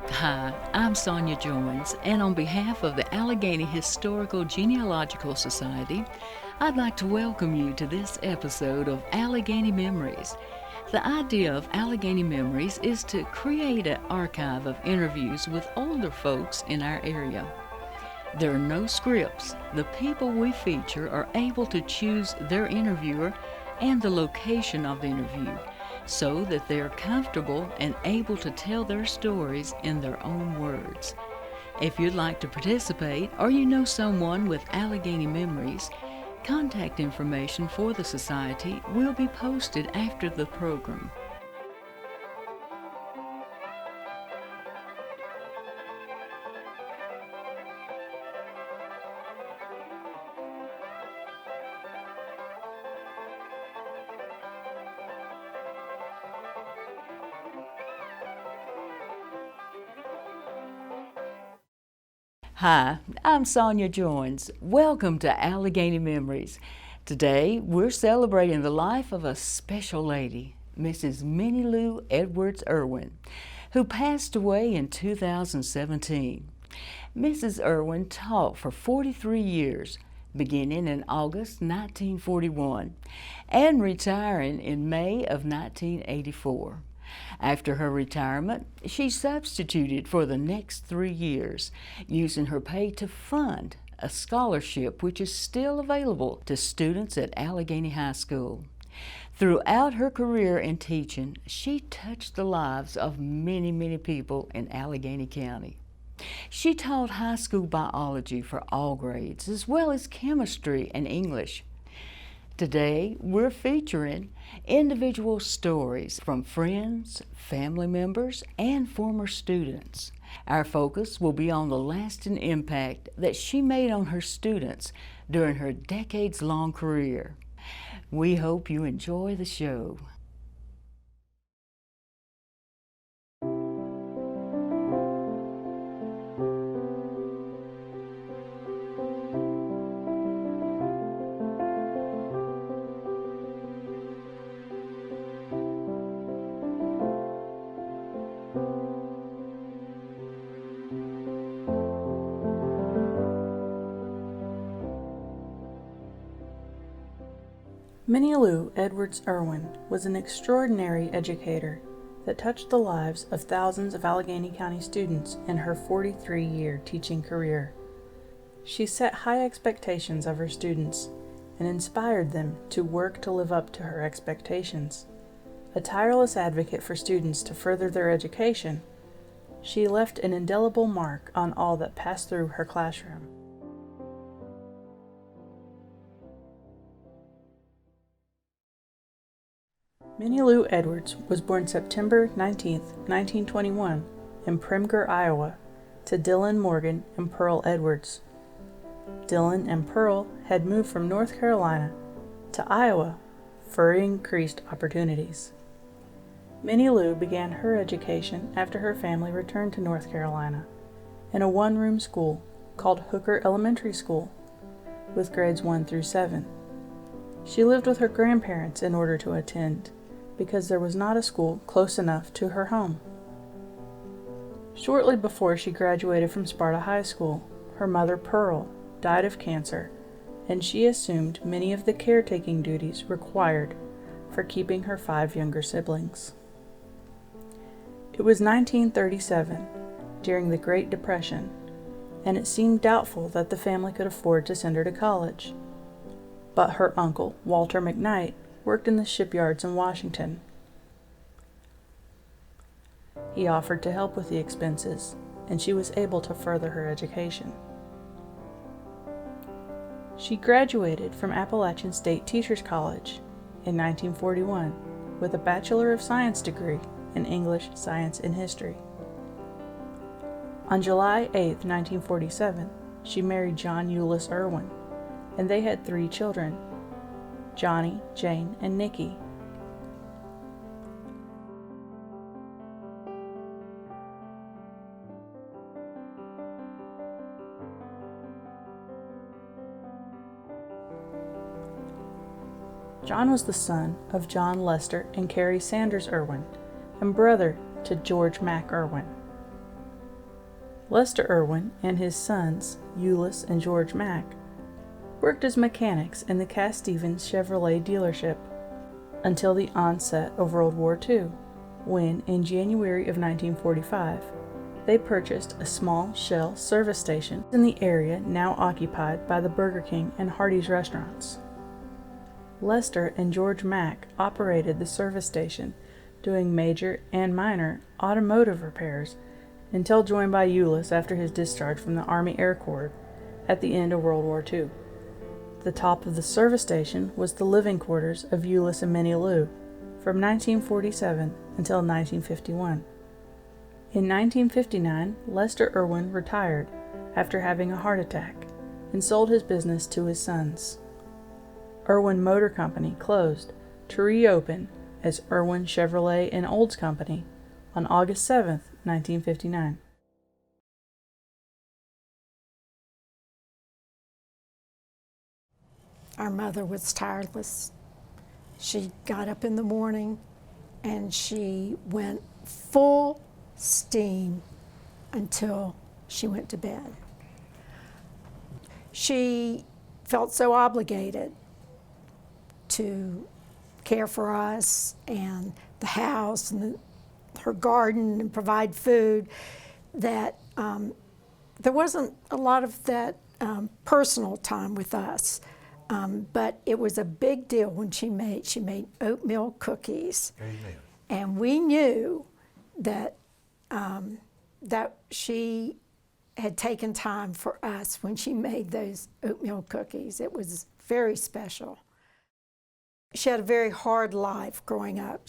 Hi, I'm Sonia Joins, and on behalf of the Alleghany Historical Genealogical Society, I'd like to welcome you to this episode of Alleghany Memories. The idea of Alleghany Memories is to create an archive of interviews with older folks in our area. There are no scripts. The people we feature are able to choose their interviewer and the location of the interview so that they are comfortable and able to tell their stories in their own words. If you'd like to participate or you know someone with Alleghany Memories, contact information for the Society will be posted after the program. Hi, I'm Sonia Joins. Welcome to Alleghany Memories. Today, we're celebrating the life of a special lady, Mrs. Minnie Lou Edwards Irwin, who passed away in 2017. Mrs. Irwin taught for 43 years, beginning in August 1941 and retiring in May of 1984. After her retirement, she substituted for the next 3 years, using her pay to fund a scholarship which is still available to students at Alleghany High School. Throughout her career in teaching, she touched the lives of many people in Alleghany County. She taught high school biology for all grades, as well as chemistry and English. Today, we're featuring individual stories from friends, family members, and former students. Our focus will be on the lasting impact that she made on her students during her decades-long career. We hope you enjoy the show. Minnie Lou Edwards Irwin was an extraordinary educator that touched the lives of thousands of Alleghany County students in her 43-year teaching career. She set high expectations of her students and inspired them to work to live up to her expectations. A tireless advocate for students to further their education, she left an indelible mark on all that passed through her classroom. Minnie Lou Edwards was born September 19, 1921, in Primger, Iowa, to Dylan Morgan and Pearl Edwards. Dylan and Pearl had moved from North Carolina to Iowa for increased opportunities. Minnie Lou began her education after her family returned to North Carolina in a one-room school called Hooker Elementary School, with grades 1 through 7. She lived with her grandparents in order to attend, because there was not a school close enough to her home. Shortly before she graduated from Sparta High School, her mother Pearl died of cancer, and she assumed many of the caretaking duties required for keeping her 5 younger siblings. It was 1937, during the Great Depression, and it seemed doubtful that the family could afford to send her to college. But her uncle, Walter McKnight, worked in the shipyards in Washington. He offered to help with the expenses, and she was able to further her education. She graduated from Appalachian State Teachers College in 1941 with a Bachelor of Science degree in English, Science, and History. On July 8, 1947, she married John Euless Irwin, and they had 3 children, Johnny, Jane, and Nikki. John was the son of John Lester and Carrie Sanders Irwin, and brother to George Mack Irwin. Lester Irwin and his sons, Euless and George Mack, worked as mechanics in the Cass Stevens Chevrolet dealership until the onset of World War II, when, in January of 1945, they purchased a small shell service station in the area now occupied by the Burger King and Hardee's restaurants. Lester and George Mack operated the service station, doing major and minor automotive repairs until joined by Euless after his discharge from the Army Air Corps at the end of World War II. The top of the service station was the living quarters of Euless and Minnie Lou from 1947 until 1951. In 1959, Lester Irwin retired after having a heart attack and sold his business to his sons. Irwin Motor Company closed to reopen as Irwin Chevrolet and Olds Company on August 7, 1959. Our mother was tireless. She got up in the morning and she went full steam until she went to bed. She felt so obligated to care for us and the house and her garden and provide food that there wasn't a lot of that personal time with us. But it was a big deal when she made oatmeal cookies. Amen. And we knew that that she had taken time for us when she made those oatmeal cookies. It was very special. She had a very hard life growing up.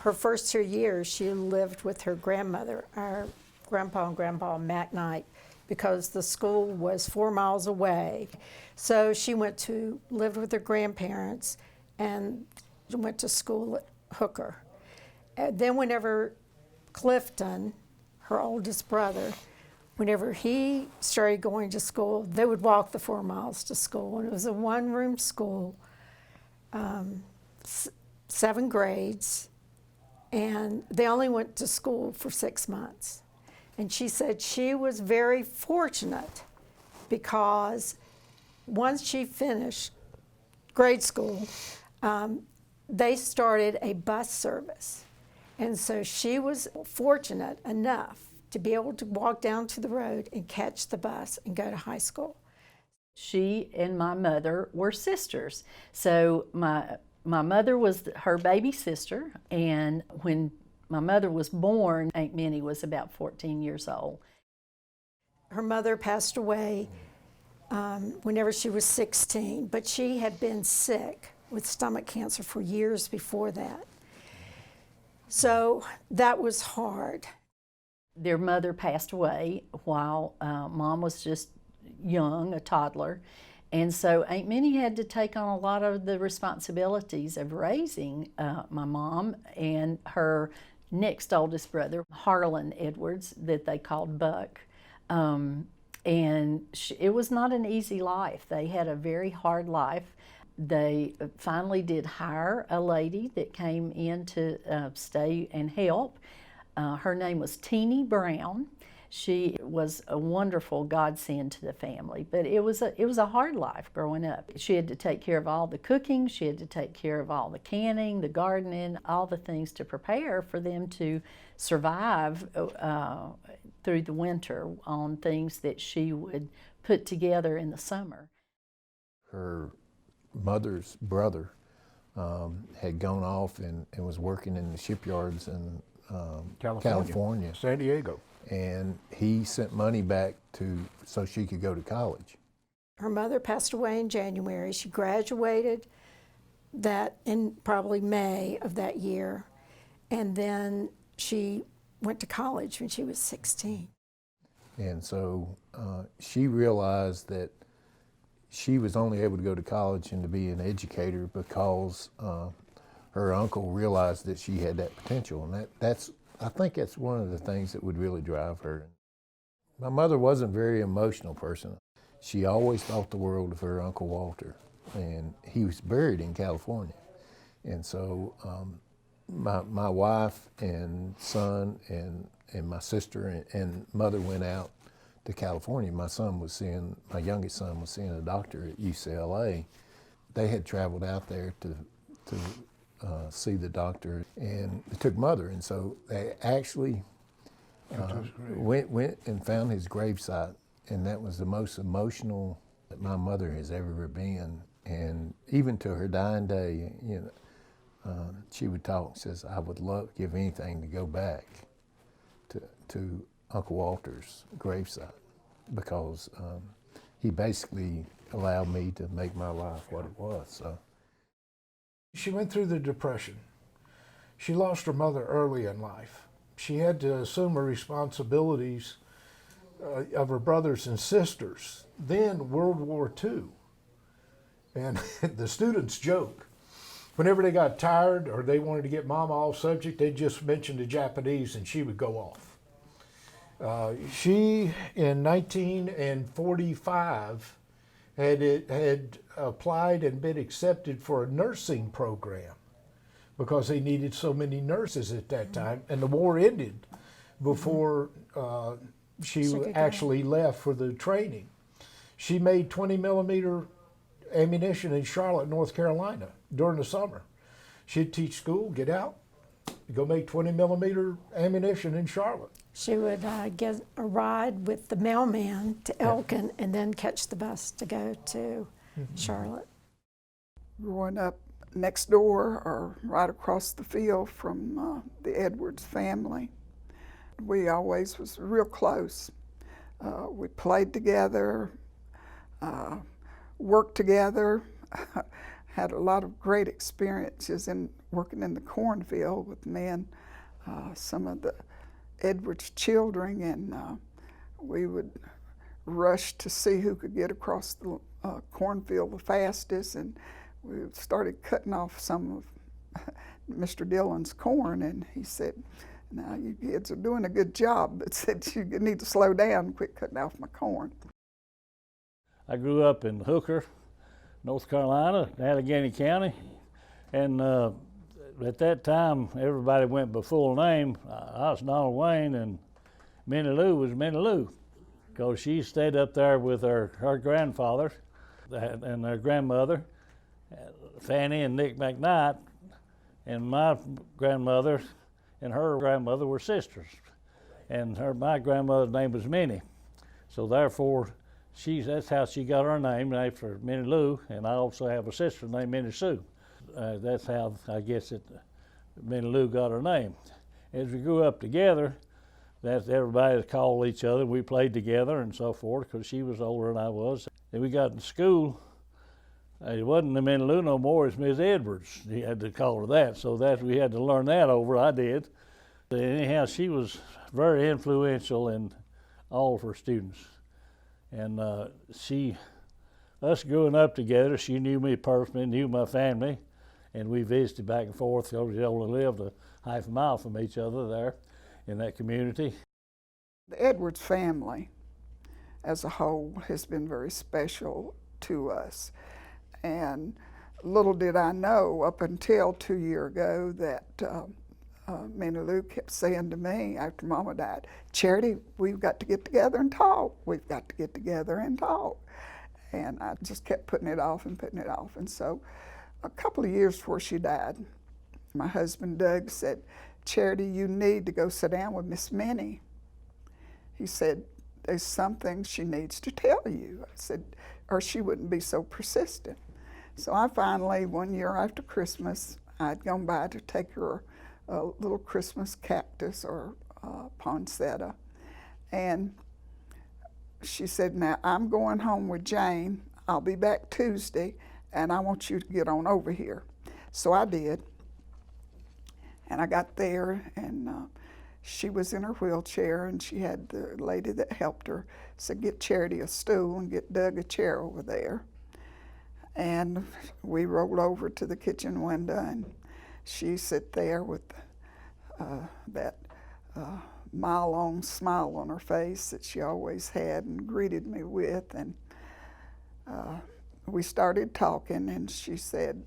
Her first 2 years, she lived with her grandmother, our grandpa and grandpa Mac Knight, because the school was 4 miles away. So she lived with her grandparents and went to school at Hooker. And then whenever Clifton, her oldest brother, whenever he started going to school, they would walk the 4 miles to school. And it was a one-room school, 7 grades, and they only went to school for 6 months. And she said she was very fortunate because once she finished grade school, they started a bus service. And so she was fortunate enough to be able to walk down to the road and catch the bus and go to high school. She and my mother were sisters. So my mother was her baby sister, and when my mother was born, Aunt Minnie was about 14 years old. Her mother passed away whenever she was 16, but she had been sick with stomach cancer for years before that. So that was hard. Their mother passed away while Mom was just young, a toddler. And so Aunt Minnie had to take on a lot of the responsibilities of raising my mom and her next oldest brother, Harlan Edwards, that they called Buck. It was not an easy life. They had a very hard life. They finally did hire a lady that came in to stay and help. Her name was Teeny Brown. She was a wonderful godsend to the family, but it was a hard life growing up. She had to take care of all the cooking, she had to take care of all the canning, the gardening, all the things to prepare for them to survive through the winter on things that she would put together in the summer. Her mother's brother had gone off and was working in the shipyards in California, San Diego. And he sent money back so she could go to college. Her mother passed away in January. She graduated that in probably May of that year, and then she went to college when she was 16. And so she realized that she was only able to go to college and to be an educator because her uncle realized that she had that potential, and I think that's one of the things that would really drive her. My mother wasn't a very emotional person. She always thought the world of her Uncle Walter, and he was buried in California. And so my wife and son and my sister and mother went out to California. My youngest son was seeing a doctor at UCLA. They had traveled out there to see the doctor, and they took Mother, and so they actually went and found his gravesite, and that was the most emotional that my mother has ever been. And even to her dying day, she would talk, says, I would give anything to go back to Uncle Walter's gravesite, because he basically allowed me to make my life what it was. So. She went through the Depression. She lost her mother early in life. She had to assume her responsibilities of her brothers and sisters. Then World War II. And the students joke. Whenever they got tired or they wanted to get Mama off subject, they'd just mention the Japanese and she would go off. She, in 1945, had applied and been accepted for a nursing program because they needed so many nurses at that time, and the war ended before she actually left for the training. She made 20 millimeter ammunition in Charlotte, North Carolina during the summer. She'd teach school, get out, go make 20 millimeter ammunition in Charlotte. She would get a ride with the mailman to Elkin and then catch the bus to go to Charlotte. Growing up next door or right across the field from the Edwards family, we always was real close. We played together, worked together, had a lot of great experiences in working in the cornfield with me and some of the Edwards children, and we would rush to see who could get across the cornfield the fastest, and we started cutting off some of Mr. Dillon's corn, and he said, now you kids are doing a good job, but said you need to slow down and quit cutting off my corn. I grew up in Hooker, North Carolina, Alleghany County, and at that time everybody went by full name. I was Donald Wayne, and Minnie Lou was Minnie Lou, because she stayed up there with her grandfather and her grandmother, Fanny and Nick McKnight, and my grandmother and her grandmother were sisters, and my grandmother's name was Minnie, so therefore that's how she got her name, named for Minnie Lou, and I also have a sister named Minnie Sue. That's how I guess Minnie Lou got her name. As we grew up together, that everybody called each other. We played together and so forth, because she was older than I was. Then we got in school. It wasn't the Minnie Lou no more, it's Miss Edwards. You had to call her that, so that we had to learn that over. I did. Anyhow, she was very influential in all of her students. And us growing up together, she knew me personally, knew my family, and we visited back and forth, because we only lived a half a mile from each other there in that community. The Edwards family as a whole has been very special to us. And little did I know up until 2 years ago that Minnie Lou kept saying to me after Mama died, Charity, we've got to get together and talk. We've got to get together and talk. And I just kept putting it off and putting it off. And so a couple of years before she died, my husband Doug said, Charity, you need to go sit down with Miss Minnie. He said, there's something she needs to tell you. I said, or she wouldn't be so persistent. So I finally, 1 year after Christmas, I'd gone by to take her a little Christmas cactus or poinsettia. And she said, now I'm going home with Jane. I'll be back Tuesday, and I want you to get on over here. So I did. And I got there, and she was in her wheelchair, and she had the lady that helped her said, get Charity a stool and get Doug a chair over there. And we rolled over to the kitchen window, and she sat there with that mile-long smile on her face that she always had and greeted me with. And we started talking, and she said,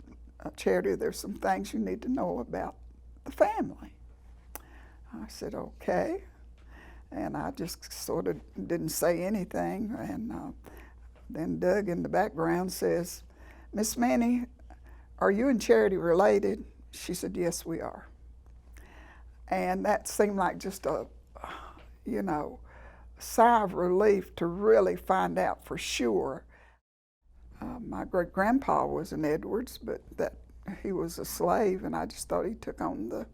Charity, there's some things you need to know about the family. I said, okay. And I just sort of didn't say anything. And then Doug in the background says, "Miss Minnie, are you and Charity related?" She said, "Yes, we are." And that seemed like just a, you know, sigh of relief to really find out for sure. My great-grandpa was an Edwards, but that he was a slave, and I just thought he took on the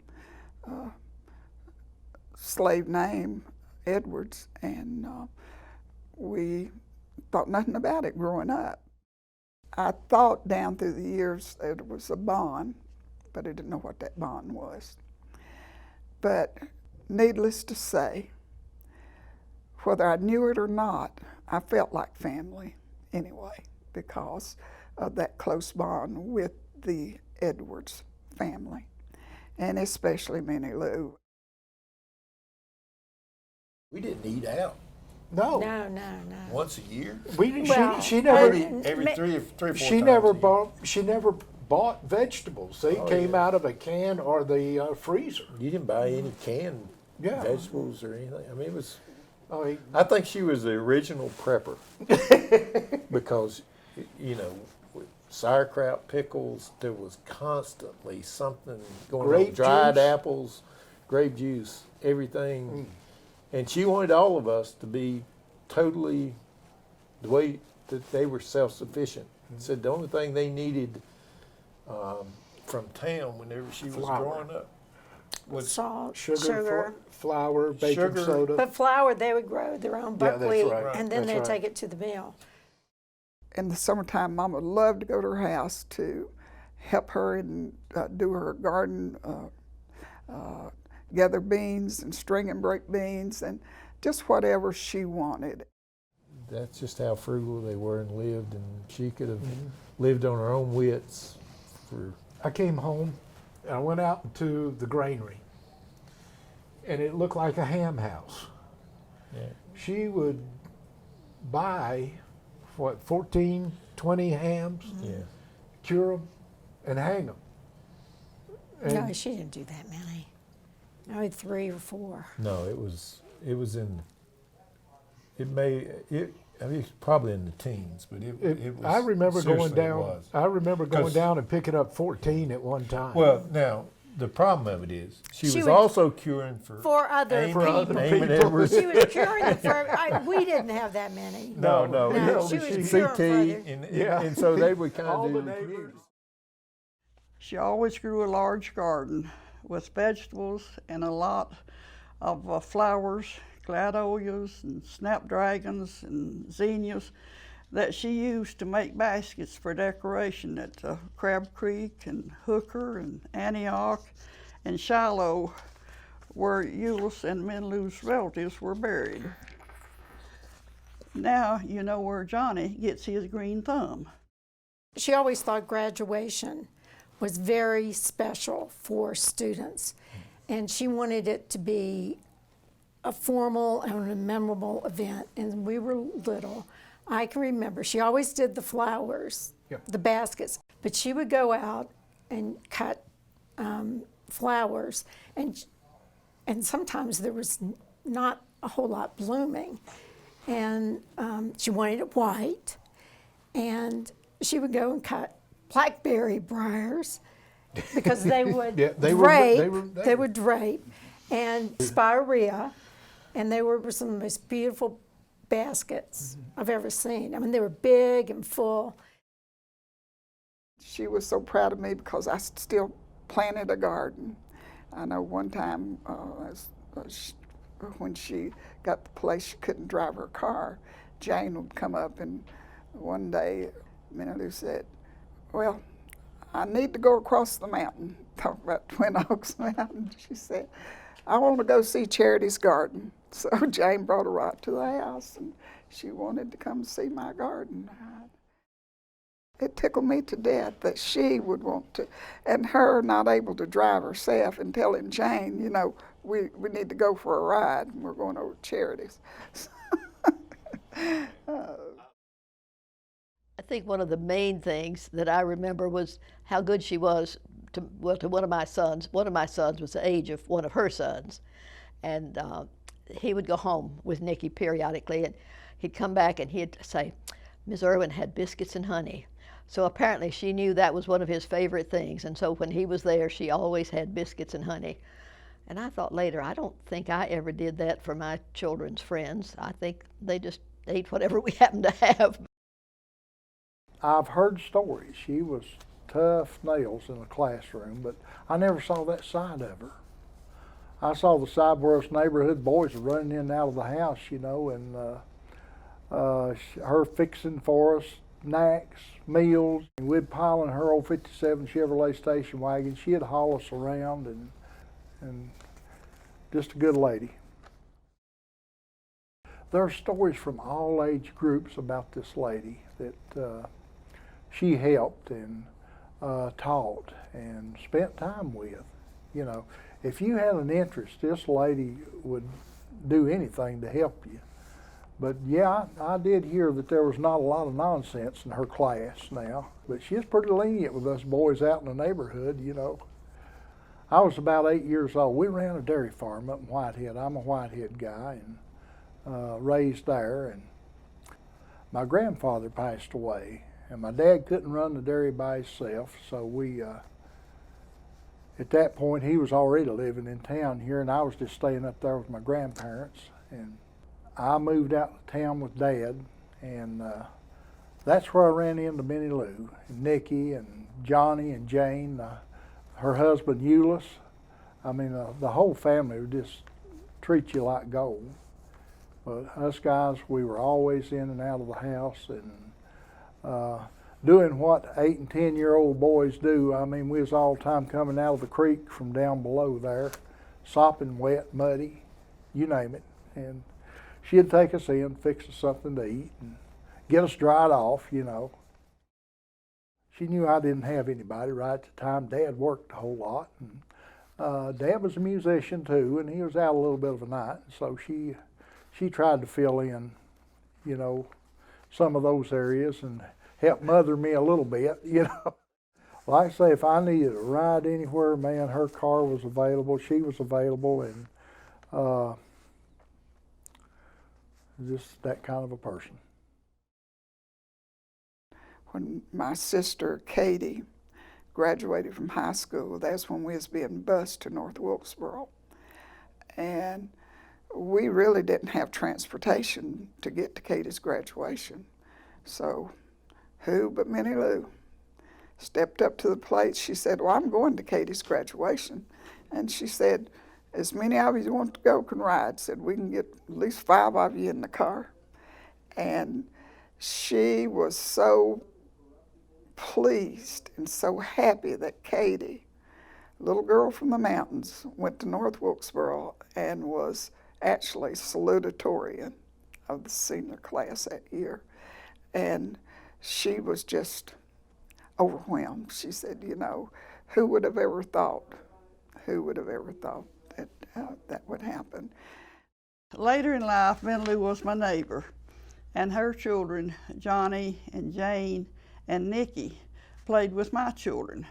slave name Edwards, and we thought nothing about it growing up. I thought down through the years that it was a bond, but I didn't know what that bond was. But needless to say, whether I knew it or not, I felt like family anyway because of that close bond with the Edwards family, and especially Minnie Lou. We didn't eat out No, No, no, no. once a year. we didn't. Well, she never. Every three or four She times never a year. bought. She never bought vegetables. They Oh, came yeah. out of a can or the freezer. You didn't buy any canned Yeah. vegetables or anything. I mean, it was. I mean, I think she was the original prepper because, you know, with sauerkraut, pickles, there was constantly something going Grape on. Dried juice. apples, grape juice, everything. And she wanted all of us to be totally the way that they were self-sufficient. Said the only thing they needed from town whenever she was Flour. growing up was Salt, sugar, sugar. flour, baking Sugar. soda. But flour, they would grow their own Yeah, that's buckwheat, right. and then That's they'd right. take it to the mill. In the summertime, Mama loved to go to her house to help her and do her garden, gather beans and string and break beans and just whatever she wanted. That's just how frugal they were and lived, and she could have lived on her own wits for. I came home and I went out to the granary, and it looked like a ham house. Yeah. She would buy, 14, 20 hams, Yeah. cure them, and hang them. No, she didn't do that many. Only 3 or 4. No, it was in. It may it. I mean, it's probably in the teens, but it was. I remember going seriously, it down. was. I remember going 'Cause- down and picking up 14 at one time. Well, now the problem of it is she She was would- also curing for other Amy, people. other Amy people. Edwards. She was curing them for, we didn't have that many. No, No, she was CT, curing for other- and so they would kind All of the do neighbors. communities. She always grew a large garden with vegetables and a lot of flowers, gladiolas and snapdragons and zinnias that she used to make baskets for decoration at Crab Creek and Hooker and Antioch and Shiloh, where Euless and Minnie Lou's relatives were buried. Now you know where Johnny gets his green thumb. She always thought graduation was very special for students, and she wanted it to be a formal and a memorable event. And we were little. I can remember she always did the flowers, Yep. the baskets, but she would go out and cut flowers, and sometimes there was not a whole lot blooming, and she wanted it white, and she would go and cut blackberry briars because they would Yeah, they drape. were- Would drape, and spirea, and they were some of the most beautiful baskets I've ever seen. I mean, they were big and full. She was so proud of me because I still planted a garden. I know one time when she got the place she couldn't drive her car, Jane would come up, and one day Minnie Lou said, "Well, I need to go across the mountain," talk about Twin Oaks Mountain. She said, "I want to go see Charity's garden." So Jane brought her right to the house, and she wanted to come see my garden. It tickled me to death that she would want to, and her not able to drive herself and telling Jane, you know, we need to go for a ride, and we're going over to Charity's. I think one of the main things that I remember was how good she was to one of my sons. One of my sons was the age of one of her sons, and he would go home with Nicky periodically, and he'd come back and he'd say, Miss Irwin had biscuits and honey. So apparently she knew that was one of his favorite things, and so when he was there, she always had biscuits and honey. And I thought later, I don't think I ever did that for my children's friends. I think they just ate whatever we happened to have. I've heard stories. She was tough nails in the classroom, but I never saw that side of her. I saw the side where us neighborhood boys were running in and out of the house, you know, and her fixing for us snacks, meals. And we'd pile in her old 57 Chevrolet station wagon. She'd haul us around, and just a good lady. There are stories from all age groups about this lady that she helped and taught and spent time with. You know, if you had an interest, this lady would do anything to help you. But yeah, I did hear that there was not a lot of nonsense in her class now, but she was pretty lenient with us boys out in the neighborhood, you know. I was about 8 years old. We ran a dairy farm up in Whitehead. I'm a Whitehead guy, and raised there. And my grandfather passed away, and my dad couldn't run the dairy by himself, so we, at that point, he was already living in town here, and I was just staying up there with my grandparents. And I moved out to town with Dad, and that's where I ran into Minnie Lou, and Nicky, and Johnny, and Jane, her husband Euless. I mean, the whole family would just treat you like gold. But us guys, we were always in and out of the house, and doing what 8 and 10-year-old boys do. I mean, we was all the time coming out of the creek from down below there, sopping wet, muddy, you name it. And she'd take us in, fix us something to eat, and get us dried off, you know. She knew I didn't have anybody right at the time. Dad worked a whole lot, and Dad was a musician too, and he was out a little bit of a night, so she tried to fill in, you know, some of those areas and help mother me a little bit, you know. Like I say, if I needed a ride anywhere, man, her car was available, she was available, and just that kind of a person. When my sister Katie graduated from high school, that's when we was being bused to North Wilkesboro. And we really didn't have transportation to get to Katie's graduation. So who but Minnie Lou stepped up to the plate. She said, well, I'm going to Katie's graduation. And she said, as many of you want to go can ride. Said, we can get at least 5 of you in the car. And she was so pleased and so happy that Katie, little girl from the mountains, went to North Wilkesboro and was actually salutatorian of the senior class that year. And she was just overwhelmed. She said, you know, who would have ever thought that that would happen? Later in life, Minnie Lou was my neighbor, and her children, Johnny and Jane and Nicky, played with my children.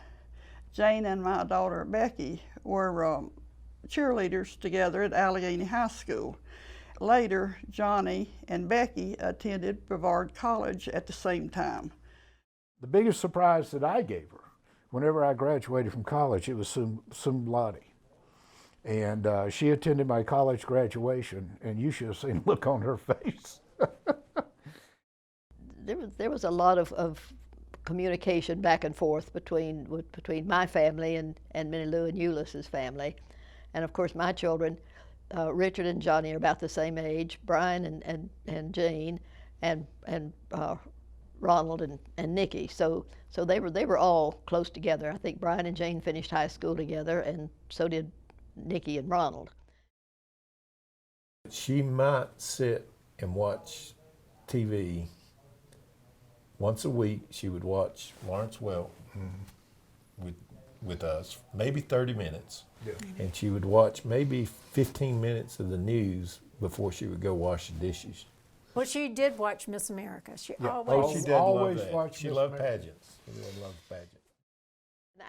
Jane and my daughter Becky were cheerleaders together at Alleghany High School. Later, Johnny and Becky attended Brevard College at the same time. The biggest surprise that I gave her, whenever I graduated from college, it was sum laude. And she attended my college graduation, and you should have seen the look on her face. There was a lot of communication back and forth between my family and Minnie Lou and Euless's family. And of course my children, Richard and Johnny are about the same age, Brian and Jane, and Ronald and Nicky. So they were all close together. I think Brian and Jane finished high school together, and so did Nicky and Ronald. She might sit and watch TV once a week. She would watch Lawrence Welk with us, maybe 30 minutes. Yeah. And she would watch maybe 15 minutes of the news before she would go wash the dishes. Well, she did watch Miss America. She Yeah. always. Oh, she did Always love that. watched She Miss loved America. pageants. She loved pageants.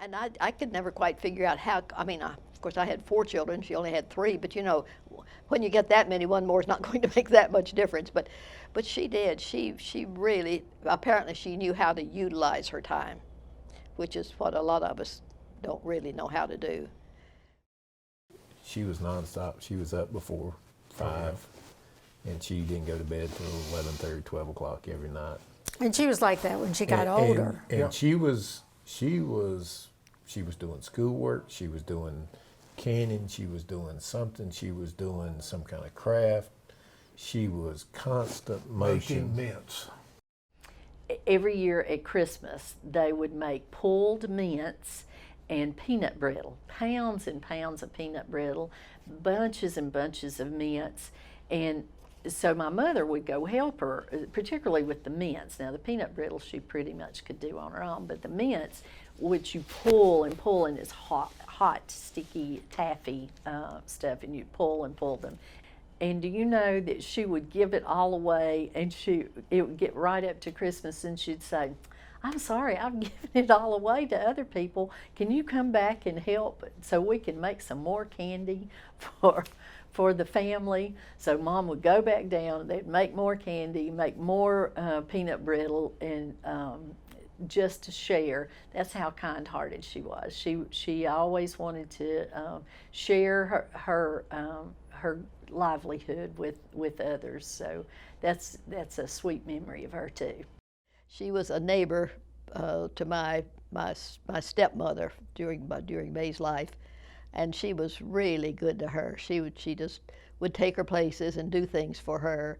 And I could never quite figure out how, I mean, of course I had 4 children, she only had 3, but you know, when you get that many, one more is not going to make that much difference. But she did, she really, apparently she knew how to utilize her time, which is what a lot of us don't really know how to do. She was nonstop. She was up before 5, and she didn't go to bed till 11:30, 12 o'clock every night. And she was like that when she got older. And she was doing schoolwork. She was doing canning. She was doing something. She was doing some kind of craft. She was constant motion. Making mints. Every year at Christmas, they would make pulled mints and peanut brittle, pounds and pounds of peanut brittle, bunches and bunches of mints. And so my mother would go help her, particularly with the mints. Now the peanut brittle she pretty much could do on her own, but the mints, which you pull and pull, and it's hot, sticky, taffy stuff, and you pull and pull them. And do you know that she would give it all away, and it would get right up to Christmas, and she'd say, "I'm sorry, I've given it all away to other people. Can you come back and help so we can make some more candy for the family?" So Mom would go back down, they'd make more candy, make more peanut brittle, and just to share. That's how kind-hearted she was. She always wanted to share her livelihood with others. So that's a sweet memory of her too. She was a neighbor to my stepmother during May's life, and she was really good to her. She just would take her places and do things for her.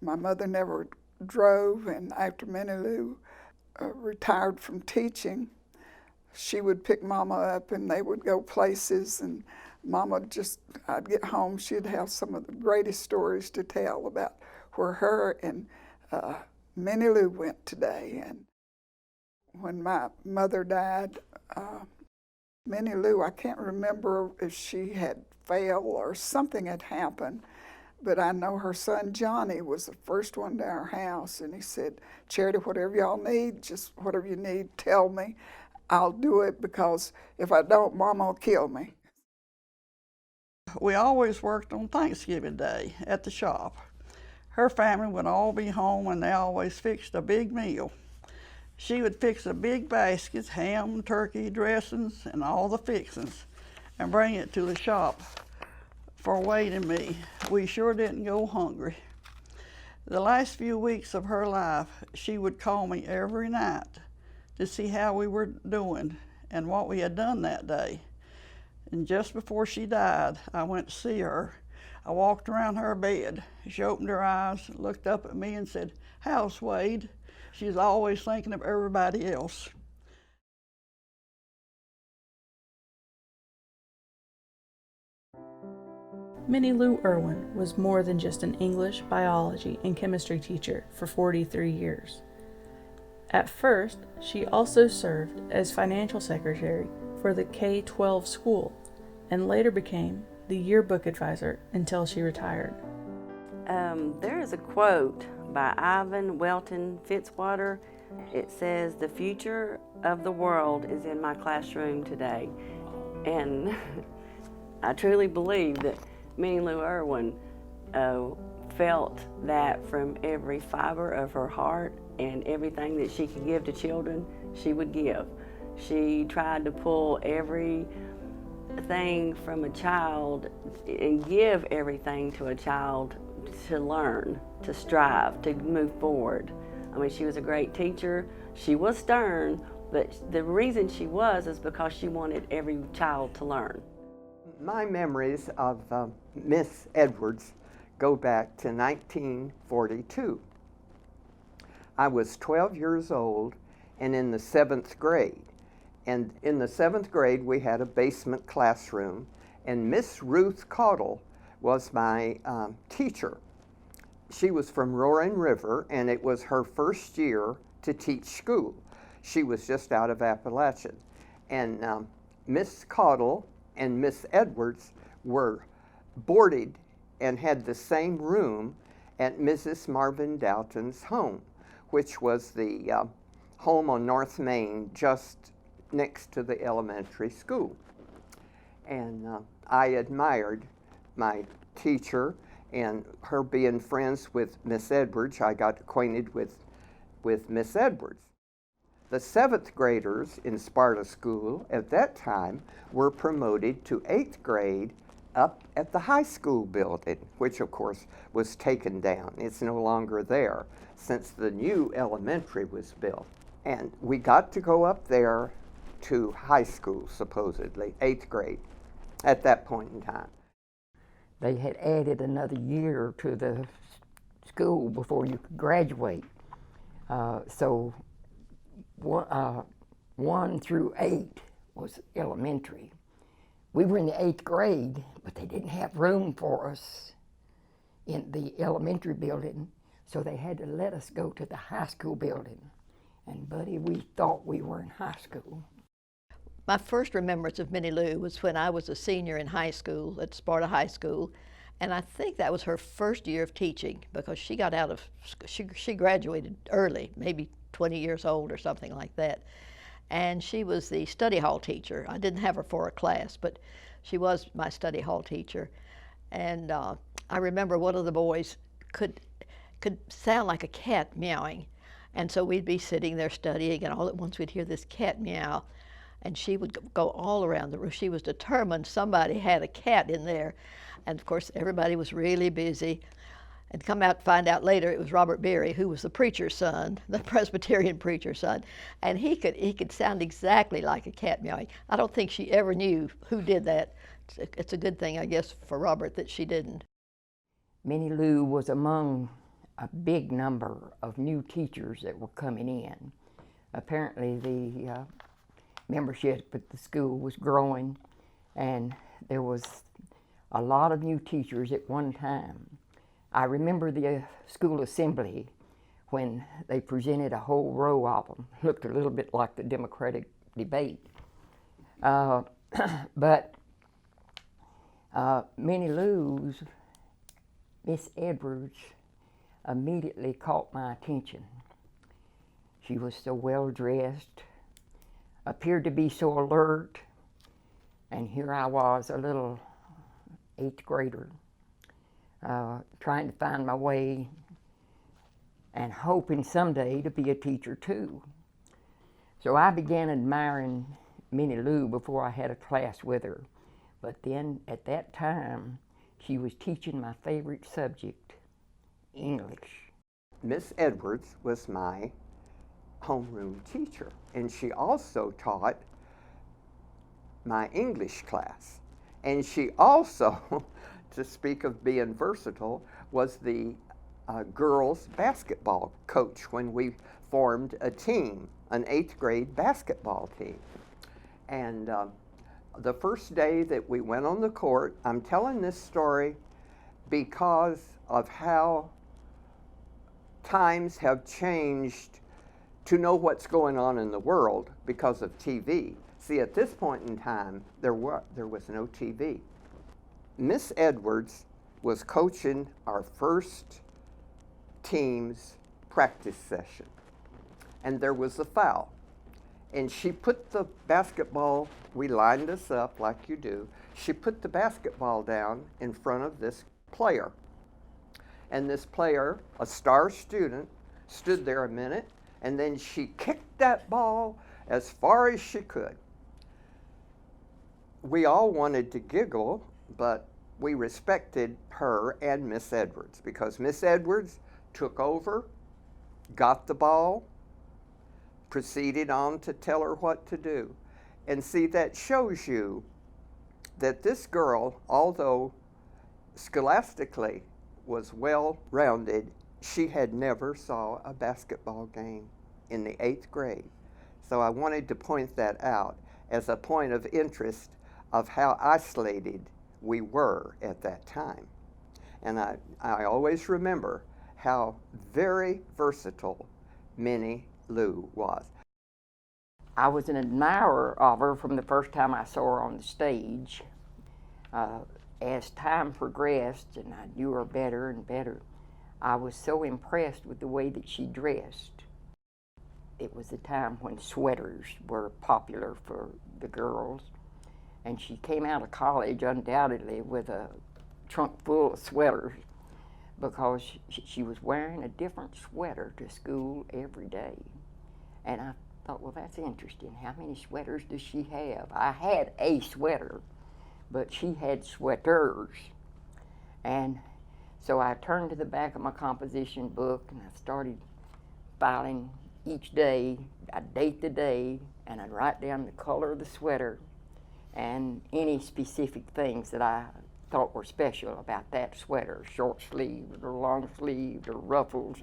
My mother never drove, and after Minnie Lou retired from teaching, she would pick Mama up and they would go places, and Mama I'd get home, she'd have some of the greatest stories to tell about where her and Minnie Lou went today. And when my mother died, Minnie Lou, I can't remember if she had failed or something had happened, but I know her son Johnny was the first one to our house, and he said, "Charity, whatever y'all need, just whatever you need, tell me. I'll do it, because if I don't, Mama will kill me." We always worked on Thanksgiving Day at the shop. Her family would all be home, and they always fixed a big meal. She would fix a big basket, ham, turkey, dressings, and all the fixings, and bring it to the shop for Wade and me. We sure didn't go hungry. The last few weeks of her life, she would call me every night to see how we were doing and what we had done that day. And just before she died, I went to see her. I walked around her bed. She opened her eyes, looked up at me and said, "How's Wade?" She's always thinking of everybody else. Minnie Lou Irwin was more than just an English, biology, and chemistry teacher for 43 years. At first, she also served as financial secretary for the K-12 school, and later became the yearbook advisor until she retired. There is a quote by Ivan Welton Fitzwater. It says, "The future of the world is in my classroom today." And I truly believe that Minnie Lou Irwin felt that from every fiber of her heart, and everything that she could give to children, she would give. She tried to pull everything from a child and give everything to a child to learn, to strive, to move forward. I mean, she was a great teacher. She was stern, but the reason she was is because she wanted every child to learn. My memories of Miss Edwards go back to 1942. I was 12 years old and in the 7th grade. And in the 7th grade, we had a basement classroom, and Miss Ruth Caudle was my teacher. She was from Roaring River, and it was her first year to teach school. She was just out of Appalachian. And Miss Caudle and Miss Edwards were boarded and had the same room at Mrs. Marvin Doughton's home, which was the home on North Main, just next to the elementary school. And I admired my teacher, and her being friends with Miss Edwards, I got acquainted with Miss Edwards. The 7th graders in Sparta School at that time were promoted to 8th grade up at the high school building, which of course was taken down. It's no longer there since the new elementary was built. And we got to go up there to high school, supposedly, 8th grade, at that point in time. They had added another year to the school before you could graduate. So 1 through 8 was elementary. We were in the 8th grade, but they didn't have room for us in the elementary building, so they had to let us go to the high school building. And buddy, we thought we were in high school. My first remembrance of Minnie Lou was when I was a senior in high school at Sparta High School, and I think that was her first year of teaching because she got out of, she graduated early, maybe 20 years old or something like that. And she was the study hall teacher. I didn't have her for a class, but she was my study hall teacher. And I remember one of the boys could sound like a cat meowing. And so we'd be sitting there studying, and all at once we'd hear this cat meow. And she would go all around the room. She was determined somebody had a cat in there. And of course, everybody was really busy. And find out later it was Robert Berry, who was the preacher's son, the Presbyterian preacher's son. And he could sound exactly like a cat meowing. I don't think she ever knew who did that. It's a good thing, I guess, for Robert that she didn't. Minnie Lou was among a big number of new teachers that were coming in. Apparently the membership at the school was growing, and there was a lot of new teachers at one time. I remember the school assembly when they presented a whole row of them. Looked a little bit like the Democratic debate. But Minnie Lou's, Miss Edwards, immediately caught my attention. She was so well dressed, appeared to be so alert, and here I was, a little 8th grader, trying to find my way and hoping someday to be a teacher too. So I began admiring Minnie Lou before I had a class with her. But then at that time, she was teaching my favorite subject, English. Miss Edwards was my homeroom teacher, and she also taught my English class. And she also, to speak of being versatile, was the girls basketball coach when we formed a team, an 8th grade basketball team. And the first day that we went on the court, I'm telling this story because of how times have changed to know what's going on in the world because of TV. See, at this point in time, there was no TV. Miss Edwards was coaching our first team's practice session, and there was a foul. And she put the basketball, we lined us up like you do, she put the basketball down in front of this player. And this player, a star student, stood there a minute, and then she kicked that ball as far as she could. We all wanted to giggle, but we respected her and Miss Edwards because Miss Edwards took over, got the ball, proceeded on to tell her what to do. And see, that shows you that this girl, although scholastically was well-rounded, she had never saw a basketball game in the 8th grade. So I wanted to point that out as a point of interest of how isolated we were at that time. And I always remember how very versatile Minnie Lou was. I was an admirer of her from the first time I saw her on the stage. As time progressed and I knew her better and better, I was so impressed with the way that she dressed. it was a time when sweaters were popular for the girls. And she came out of college undoubtedly with a trunk full of sweaters because she was wearing a different sweater to school every day. And I thought, well, that's interesting. How many sweaters does she have? I had a sweater, but she had sweaters. And so I turned to the back of my composition book and I started filing each day. I'd date the day and I'd write down the color of the sweater and any specific things that I thought were special about that sweater, short sleeved or long sleeved or ruffles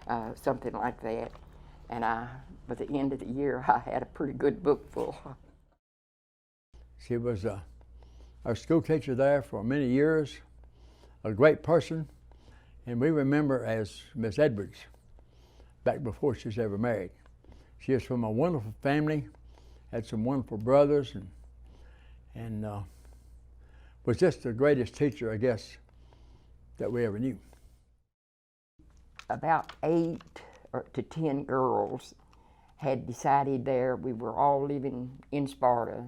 or something like that. And by the end of the year, I had a pretty good book full. She was our school teacher there for many years, a great person, and we remember as Miss Edwards, back before she was ever married. She is from a wonderful family, had some wonderful brothers, and was just the greatest teacher, I guess, that we ever knew. About 8 to 10 girls had decided there, we were all living in Sparta,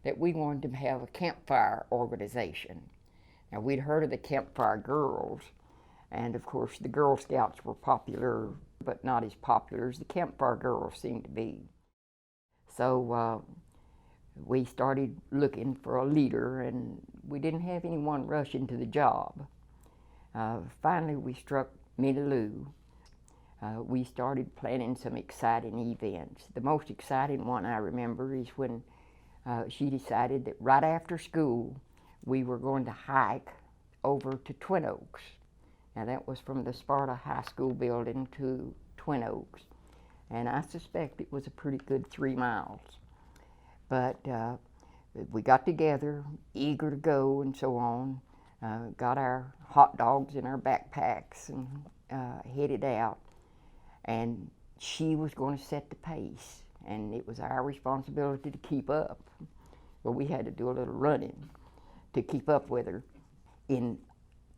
that we wanted to have a campfire organization. Now, we'd heard of the Campfire Girls, and of course the Girl Scouts were popular, but not as popular as the Campfire Girls seemed to be. So we started looking for a leader, and we didn't have anyone rush into the job. Finally, we struck Minnie Lou. We started planning some exciting events. The most exciting one I remember is when she decided that right after school, we were going to hike over to Twin Oaks. Now that was from the Sparta High School building to Twin Oaks. And I suspect it was a pretty good 3 miles. But we got together, eager to go and so on, got our hot dogs in our backpacks and headed out. And she was going to set the pace, and it was our responsibility to keep up. Well, we had to do a little running to keep up with her. In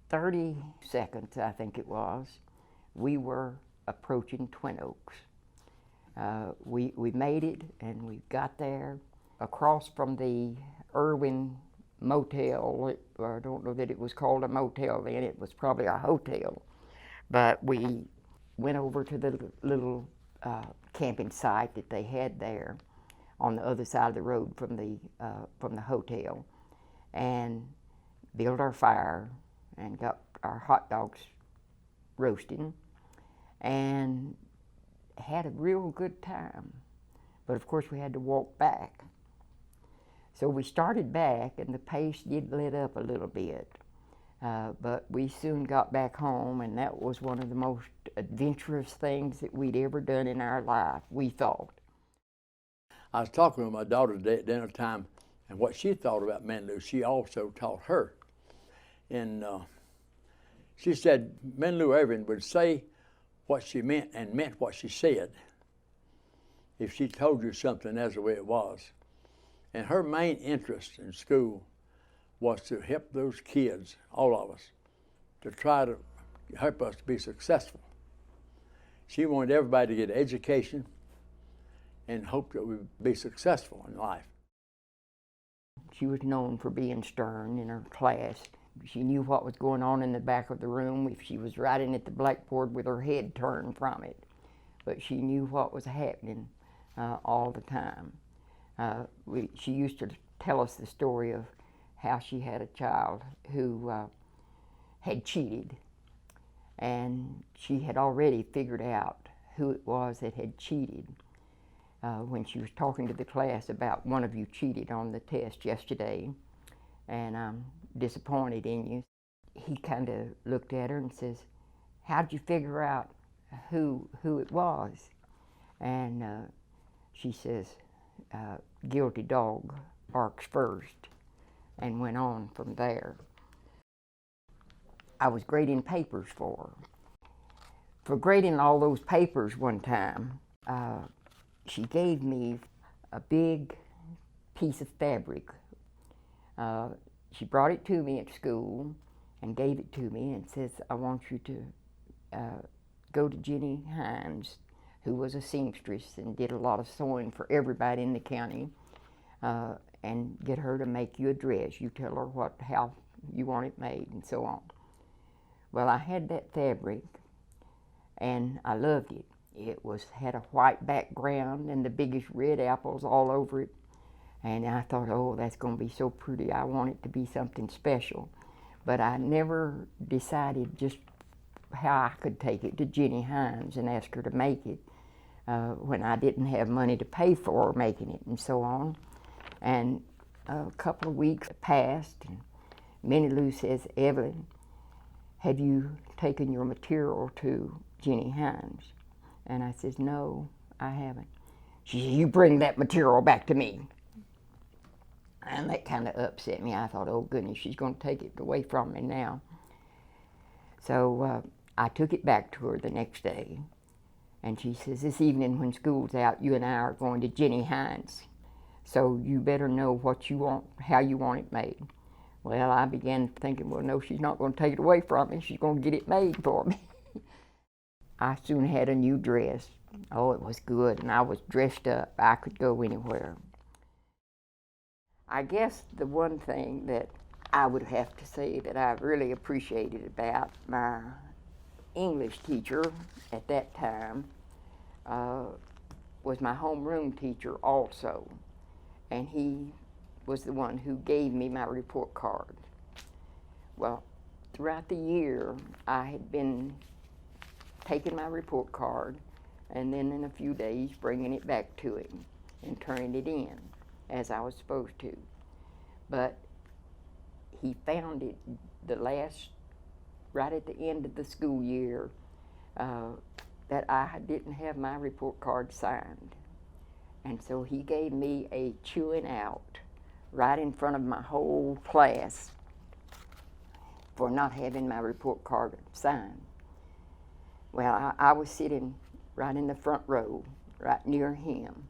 30 seconds, I think it was, we were approaching Twin Oaks. We made it, and we got there. Across from the Irwin motel, I don't know that it was called a motel then, it was probably a hotel. But we went over to the little camping site that they had there on the other side of the road from the hotel, and built our fire and got our hot dogs roasting and had a real good time. But of course we had to walk back. So we started back and the pace did let up a little bit. But we soon got back home, and that was one of the most adventurous things that we'd ever done in our life, we thought. I was talking with my daughter today at dinner time, and what she thought about Minnie Lou, she also taught her. And she said Minnie Lou Edwards would say what she meant and meant what she said if she told you something as the way it was. And her main interest in school was to help those kids, all of us, to try to help us to be successful. She wanted everybody to get an education and hoped that we'd be successful in life. She was known for being stern in her class. She knew what was going on in the back of the room if she was writing at the blackboard with her head turned from it. But she knew what was happening all the time. She used to tell us the story of how she had a child who had cheated, and she had already figured out who it was that had cheated. When she was talking to the class about, one of you cheated on the test yesterday, and I'm disappointed in you. He kind of looked at her and says, how'd you figure out who it was? And she says, guilty dog barks first, and went on from there. I was grading papers for her. For grading all those papers one time, she gave me a big piece of fabric. She brought it to me at school and gave it to me and says, I want you to go to Jenny Hines, who was a seamstress and did a lot of sewing for everybody in the county, and get her to make you a dress. You tell her how you want it made and so on. Well, I had that fabric and I loved it. It had a white background and the biggest red apples all over it. And I thought, oh, that's going to be so pretty. I want it to be something special. But I never decided just how I could take it to Jenny Hines and ask her to make it when I didn't have money to pay for making it and so on. And a couple of weeks passed, and Minnie Lou says, Evelyn, have you taken your material to Jenny Hines? And I says, no, I haven't. She says, you bring that material back to me. And that kind of upset me. I thought, oh goodness, she's going to take it away from me now. So I took it back to her the next day. And she says, this evening when school's out, you and I are going to Jenny Hines. So you better know what you want, how you want it made. Well, I began thinking, well, no, she's not going to take it away from me. She's going to get it made for me. I soon had a new dress. Oh, it was good, and I was dressed up. I could go anywhere. I guess the one thing that I would have to say that I really appreciated about my English teacher at that time was my homeroom teacher also. And he was the one who gave me my report card. Well, throughout the year, I had been taking my report card and then in a few days bringing it back to him and turning it in as I was supposed to. But he found it right at the end of the school year, that I didn't have my report card signed. And so he gave me a chewing out right in front of my whole class for not having my report card signed. Well, I was sitting right in the front row, right near him,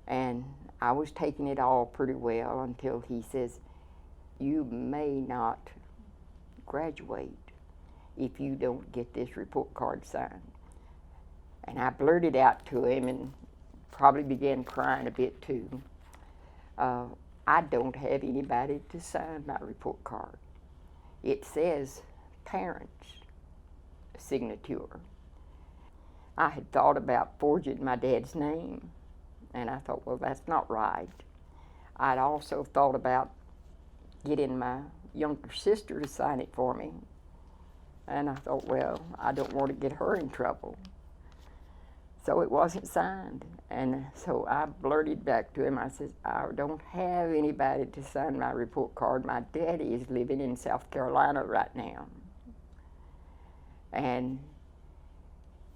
and I was taking it all pretty well until he says, you may not graduate if you don't get this report card signed. And I blurted out to him and probably began crying a bit too. I don't have anybody to sign my report card. It says parents' signature. I had thought about forging my dad's name, and I thought, well, that's not right. I'd also thought about getting my younger sister to sign it for me. And I thought, well, I don't want to get her in trouble. So it wasn't signed. And so I blurted back to him, I said, I don't have anybody to sign my report card. My daddy is living in South Carolina right now. And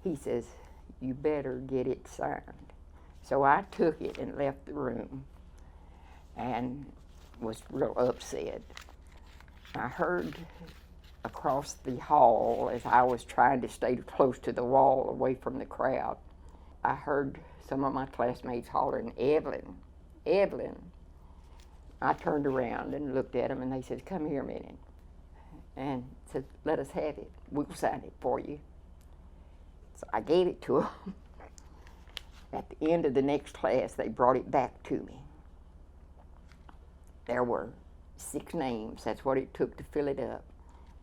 he says, you better get it signed. So I took it and left the room and was real upset. I heard across the hall, as I was trying to stay close to the wall away from the crowd, I heard some of my classmates hollering, Evelyn, Evelyn. I turned around and looked at them and they said, come here a minute. And said, let us have it. We'll sign it for you. So I gave it to them. At the end of the next class, they brought it back to me. There were 6 names. That's what it took to fill it up.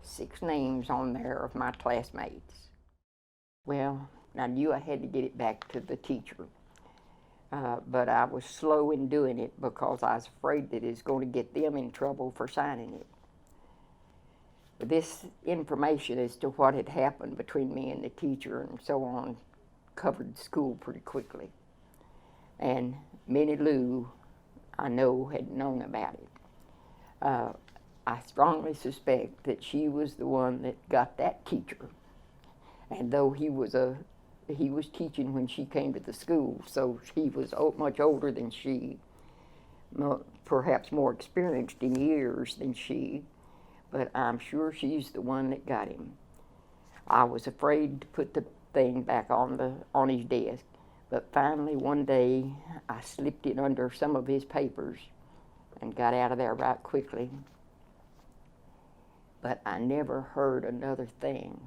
6 names on there of my classmates. Well, I knew I had to get it back to the teacher, but I was slow in doing it because I was afraid that it was going to get them in trouble for signing it. This information as to what had happened between me and the teacher and so on covered school pretty quickly. And Minnie Lou, I know, had known about it. I strongly suspect that she was the one that got that teacher. And though he was teaching when she came to the school, so he was much older than she, perhaps more experienced in years than she, but I'm sure she's the one that got him. I was afraid to put the thing back on his desk, but finally one day I slipped it under some of his papers and got out of there right quickly. But I never heard another thing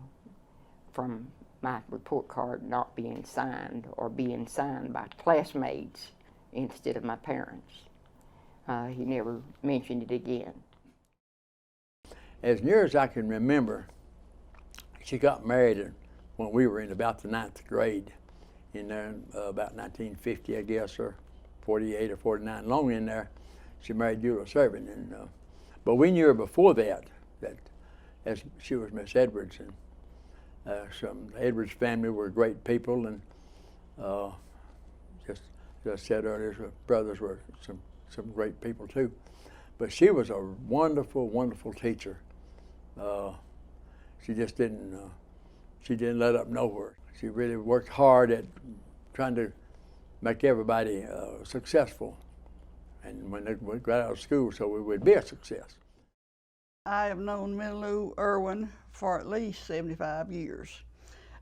from my report card not being signed or being signed by classmates instead of my parents. He never mentioned it again. As near as I can remember, she got married when we were in about the 9th grade, in there about 1950, I guess, or 48 or 49, long in there. She married Ulysses Irwin, and but we knew her before that as she was Miss Edwards, and the Edwards family were great people, and just as I said earlier, her brothers were some great people too. But she was a wonderful, wonderful teacher. She just didn't let up nowhere. She really worked hard at trying to make everybody successful, and when they got out of school, so we would be a success. I have known Minnie Lou Irwin for at least 75 years.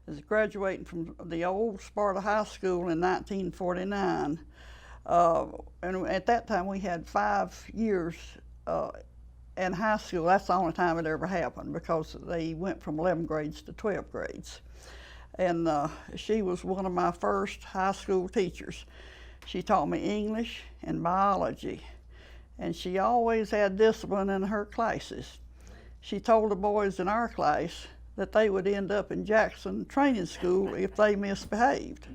As graduating from the old Sparta High School in 1949, and at that time we had 5 years in high school. That's the only time it ever happened, because they went from 11 grades to 12 grades. And she was one of my first high school teachers. She taught me English and biology, and she always had discipline in her classes. She told the boys in our class that they would end up in Jackson Training School if they misbehaved.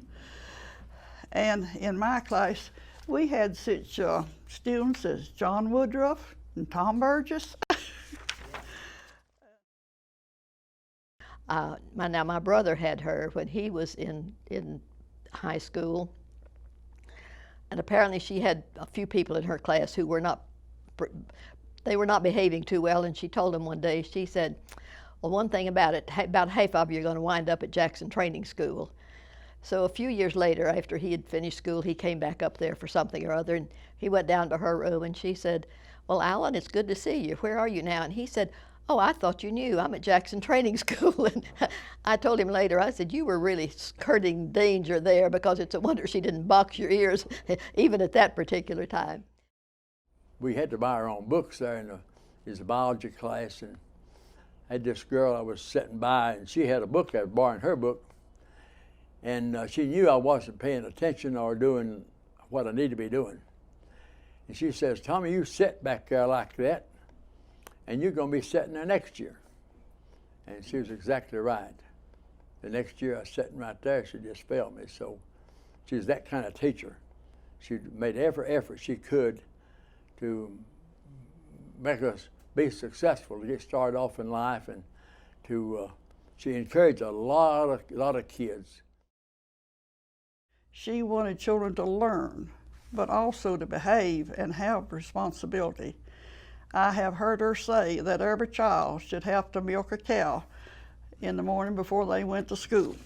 And in my class, we had such students as John Woodruff and Tom Burgess. Now, my brother had her when he was in high school, and apparently she had a few people in her class who were not behaving too well, and she told them one day, she said, well, one thing about it, about half of you are going to wind up at Jackson Training School. So a few years later, after he had finished school, he came back up there for something or other, and he went down to her room, and she said, well, Alan, it's good to see you. Where are you now? And he said, oh, I thought you knew. I'm at Jackson Training School. And I told him later, I said, you were really skirting danger there, because it's a wonder she didn't box your ears, even at that particular time. We had to buy our own books there in the biology class, and I had this girl I was sitting by, and she had a book. I was borrowing her book, and she knew I wasn't paying attention or doing what I need to be doing. And she says, Tommy, you sit back there like that, and you're going to be sitting there next year. And she was exactly right. The next year I was sitting right there, she just failed me. So she was that kind of teacher. She made every effort she could to make us be successful, to get started off in life, and to she encouraged a lot of kids. She wanted children to learn, but also to behave and have responsibility. I have heard her say that every child should have to milk a cow in the morning before they went to school.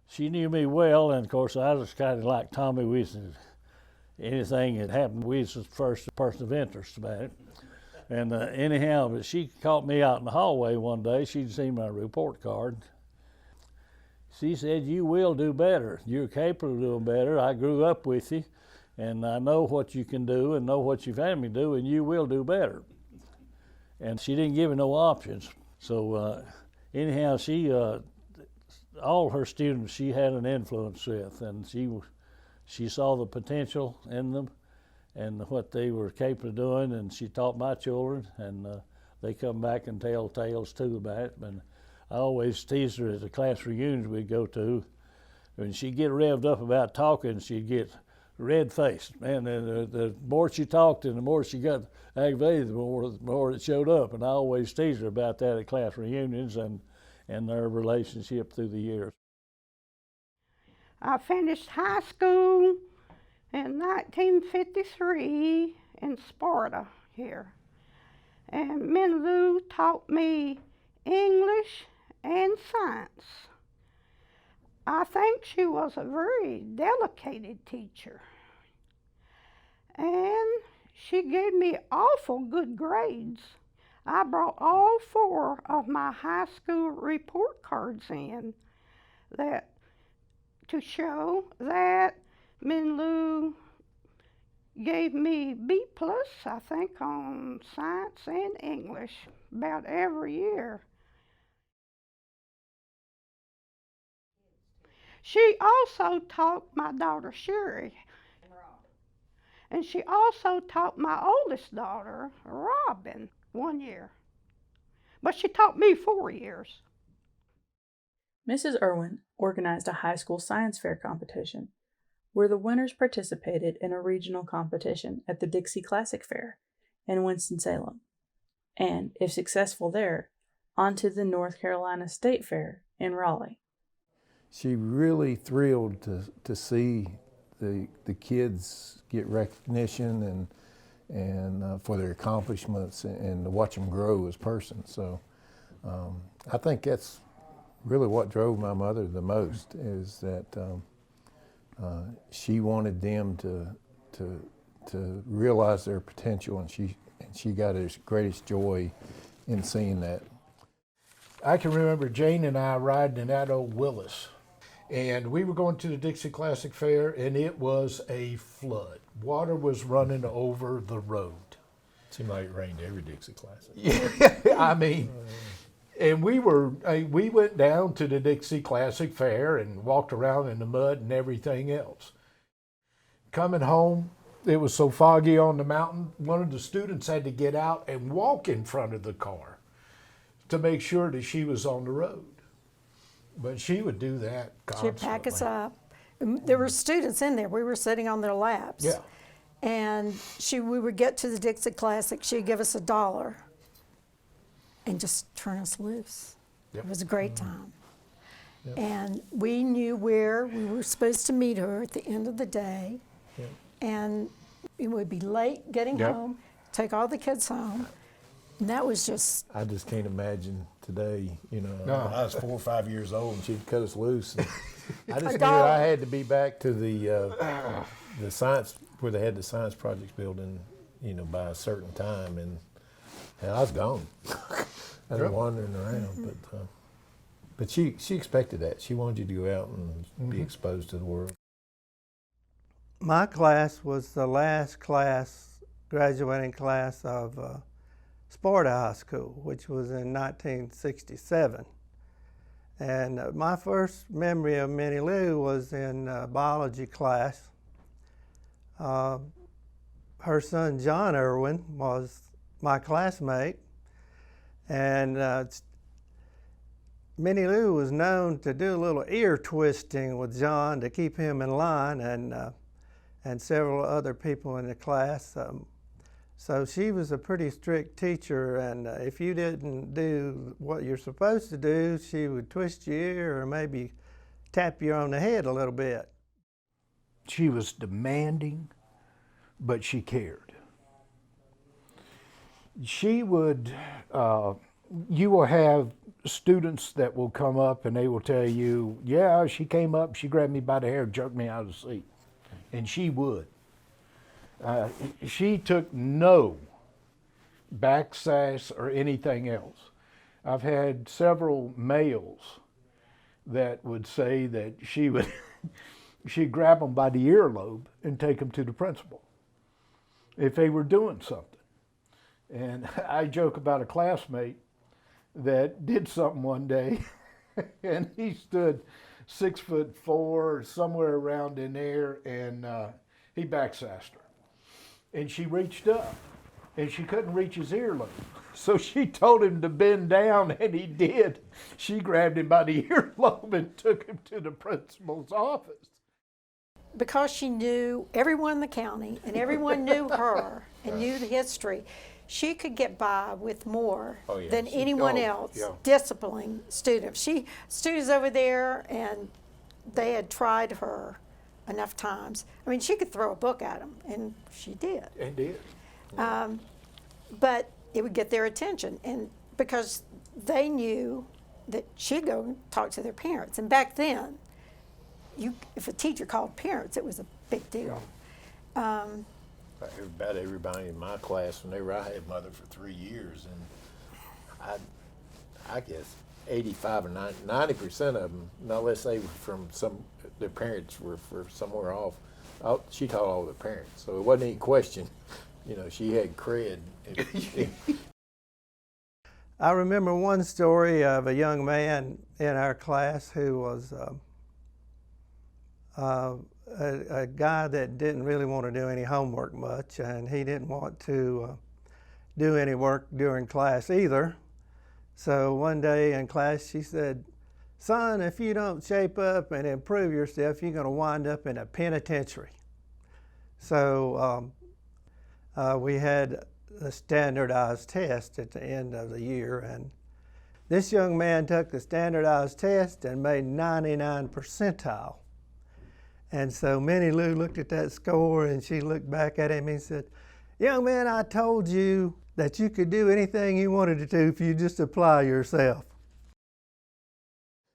She knew me well, and of course I was kind of like Tommy. Anything that happened, we was the first person of interest about it. And anyhow, but she caught me out in the hallway one day. She'd seen my report card. She said, you will do better. You're capable of doing better. I grew up with you, and I know what you can do and know what your family do, and you will do better. And she didn't give me no options. So anyhow, she, all her students she had an influence with, and she saw the potential in them and what they were capable of doing, and she taught my children, and they come back and tell tales too about it. And I always teased her at the class reunions we'd go to. When she'd get revved up about talking, she'd get red-faced. Man, the more she talked and the more she got aggravated, the more it showed up. And I always teased her about that at class reunions and their relationship through the years. I finished high school in 1953 in Sparta here. And Minnie Lou taught me English and science. I think she was a very dedicated teacher. And she gave me awful good grades. I brought all 4 of my high school report cards in to show that Minnie Lou gave me B+, I think, on science and English about every year. She also taught my daughter Sherry. And she also taught my oldest daughter, Robin, 1 year. But she taught me 4 years. Mrs. Irwin organized a high school science fair competition where the winners participated in a regional competition at the Dixie Classic Fair in Winston-Salem, and, if successful there, onto the North Carolina State Fair in Raleigh. She really thrilled to see the kids get recognition and for their accomplishments and to watch them grow as persons. So I think that's really what drove my mother the most, is that she wanted them to realize their potential, and she got her greatest joy in seeing that. I can remember Jane and I riding in that old Willis, and we were going to the Dixie Classic Fair, and it was a flood. Water was running over the road. Seemed like it rained every Dixie Classic. Yeah, I mean, and we went down to the Dixie Classic Fair and walked around in the mud and everything else. Coming home, it was so foggy on the mountain, one of the students had to get out and walk in front of the car to make sure that she was on the road. But she would do that constantly. She'd pack us up. There were students in there. We were sitting on their laps. Yeah. And we would get to the Dixie Classic. She'd give us $1 and just turn us loose. Yep. It was a great time. Yep. And we knew where we were supposed to meet her at the end of the day. Yep. And it would be late getting Yep. home, take all the kids home. And that was just... I just can't imagine today, No. I was 4 or 5 years old and she'd cut us loose. And I just knew $1. I had to be back to the science, where they had the science projects building, by a certain time, and I was gone. I was wandering around, but she expected that. She wanted you to go out and be exposed to the world. My class was the last graduating class of Sparta High School, which was in 1967. And my first memory of Minnie Lou was in biology class. Her son John Irwin was my classmate, and Minnie Lou was known to do a little ear twisting with John to keep him in line, and several other people in the class. So she was a pretty strict teacher, and if you didn't do what you're supposed to do, she would twist your ear or maybe tap you on the head a little bit. She was demanding, but she cared. She would, you will have students that will come up and they will tell you, yeah, she came up, she grabbed me by the hair, jerked me out of the seat. And she would. She took no backsass or anything else. I've had several males that would say that she would she'd grab them by the earlobe and take them to the principal if they were doing something. And I joke about a classmate that did something one day and he stood 6'4", somewhere around in there, and he backsassed her. And she reached up, and she couldn't reach his earlobe. So she told him to bend down, and he did. She grabbed him by the earlobe and took him to the principal's office. Because she knew everyone in the county, and everyone knew her and knew the history, she could get by with more than anyone else disciplining students. Students over there, and they had tried her enough times. I mean, she could throw a book at them, and she did. And did. But it would get their attention, and because they knew that she'd go and talk to their parents. And back then, if a teacher called parents, it was a big deal. About everybody in my class, whenever I had mother for 3 years, and I guess 85 or 90% of them, unless they were from their parents were somewhere off, she taught all the parents. So it wasn't any question, she had cred. I remember one story of a young man in our class who was a guy that didn't really want to do any homework much, and he didn't want to do any work during class either. So one day in class she said, "Son, if you don't shape up and improve yourself, you're going to wind up in a penitentiary." So we had a standardized test at the end of the year, and this young man took the standardized test and made 99 percentile. And so Minnie Lou looked at that score and she looked back at him and said, "Young man, I told you that you could do anything you wanted to do if you just apply yourself."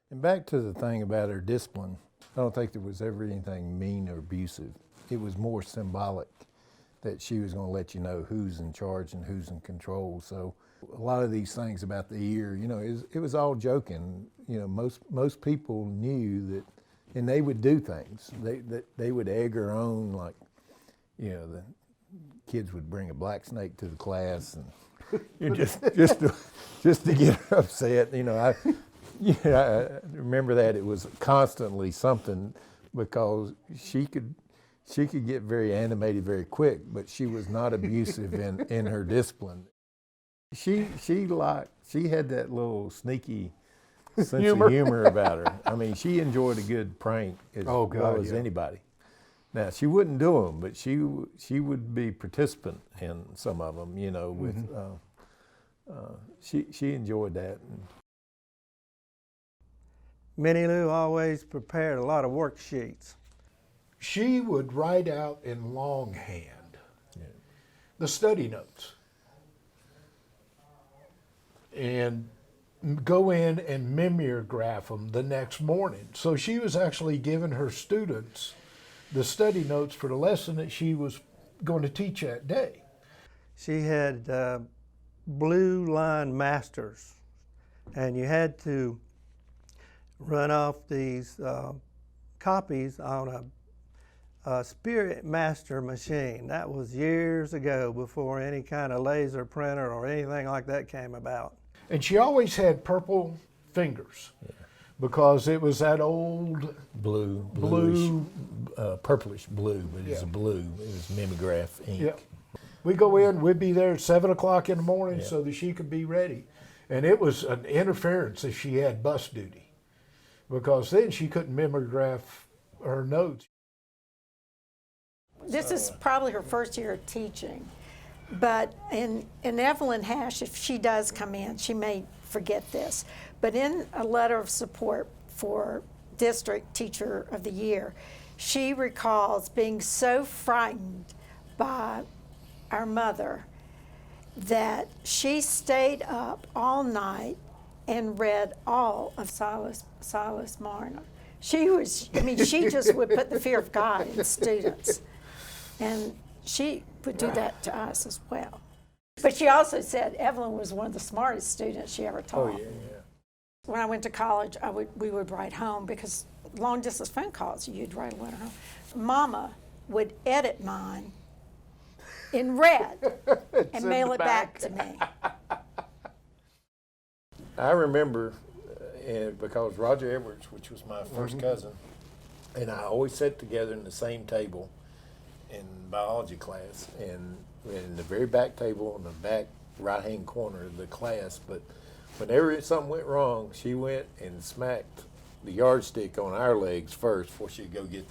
And back to the thing about her discipline, I don't think there was ever anything mean or abusive. It was more symbolic that she was going to let you know who's in charge and who's in control. So a lot of these things about the year, you know, it was all joking. You know, most people knew that, and they would do things. They would egg her on, like, you know, the kids would bring a black snake to the class, and just to get her upset. You know, I remember that it was constantly something, because she could get very animated very quick, but she was not abusive in her discipline. She had that little sneaky sense of humor about her. I mean, she enjoyed a good prank as well as anybody. Now, she wouldn't do them, but she would be participant in some of them, you know, with, she enjoyed that. Minnie Lou always prepared a lot of worksheets. She would write out in longhand the study notes and go in and mimeograph them the next morning. So she was actually giving her students the study notes for the lesson that she was going to teach that day. She had blue line masters, and you had to run off these copies on a Spirit Master machine. That was years ago, before any kind of laser printer or anything like that came about. And she always had purple fingers, because it was that old bluish, purplish blue, but it's a blue. It was mimeograph ink. Yeah. We go in, we'd be there at 7 o'clock in the morning so that she could be ready. And it was an interference if she had bus duty, because then she couldn't mimeograph her notes. This is probably her first year of teaching. But in Evelyn Hash, if she does come in, she may forget this, but in a letter of support for District Teacher of the Year, she recalls being so frightened by our mother that she stayed up all night and read all of Silas Marner. She just would put the fear of God in students. And she would do that to us as well. But she also said Evelyn was one of the smartest students she ever taught. Oh, yeah. When I went to college, we would write home, because long distance phone calls, you'd write a letter home. Mama would edit mine in red and mail it back to me. I remember, because Roger Edwards, which was my first cousin, and I always sat together in the same table in biology class, and in the very back table in the back right-hand corner of the class. But whenever something went wrong, she went and smacked the yardstick on our legs first before she'd go get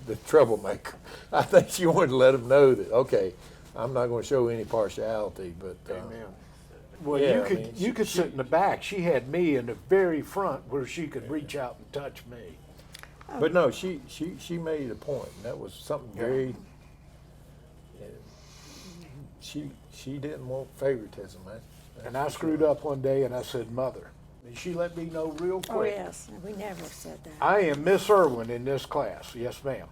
the troublemaker. I think she wanted to let them know that, okay, I'm not going to show any partiality, but Amen. Well, yeah, you could sit in the back. She had me in the very front where she could reach out and touch me. But no, she made a point. That was something very. She didn't want favoritism, man. And I screwed up one day, and I said, "Mother," and she let me know real quick. Oh yes, we never said that. I am Miss Irwin in this class. Yes, ma'am.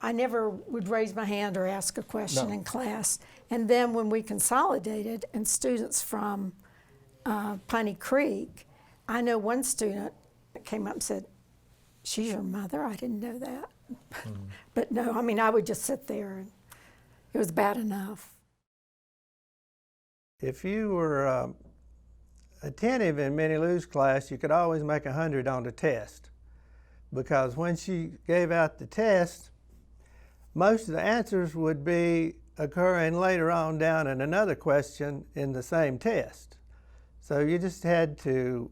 I never would raise my hand or ask a question in class. And then when we consolidated, and students from Piney Creek, I know one student came up and said, "She's your mother? I didn't know that." But no, I mean, I would just sit there, and it was bad enough. If you were attentive in Minnie Lou's class, you could always make 100 on the test. because when she gave out the test, most of the answers would be occurring later on down in another question in the same test. So you just had to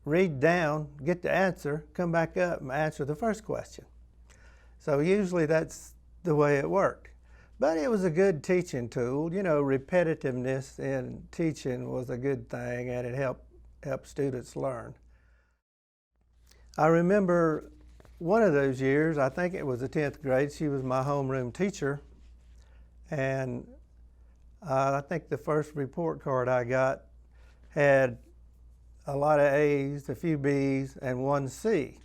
read down, get the answer, come back up and answer the first question. So usually that's the way it worked. But it was a good teaching tool. You know, repetitiveness in teaching was a good thing, and it helped students learn. I remember one of those years, I think it was the 10th grade, she was my homeroom teacher, and I think the first report card I got had a lot of A's, a few B's, and one C.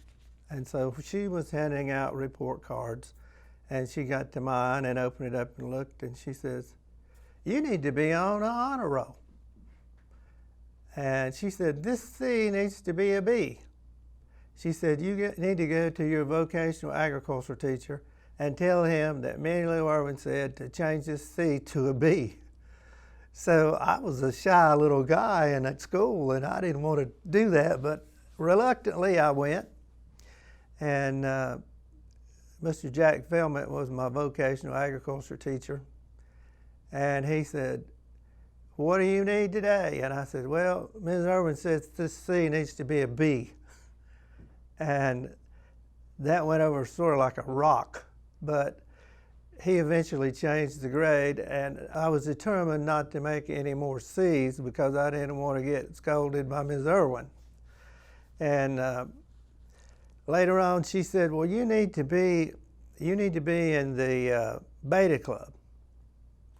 And so she was handing out report cards, and she got to mine and opened it up and looked, and she says, "You need to be on an honor roll." And she said, "This C needs to be a B." She said, "You need to go to your vocational agriculture teacher and tell him that Minnie Lou Irwin said to change this C to a B." So I was a shy little guy in that school, and I didn't want to do that, but reluctantly I went. And Mr. Jack Fellman was my vocational agriculture teacher. And he said, "What do you need today?" And I said, "Well, Ms. Irwin says this C needs to be a B." And that went over sort of like a rock. But he eventually changed the grade, and I was determined not to make any more C's because I didn't want to get scolded by Ms. Irwin. And later on, she said, "Well, you need to be in the beta club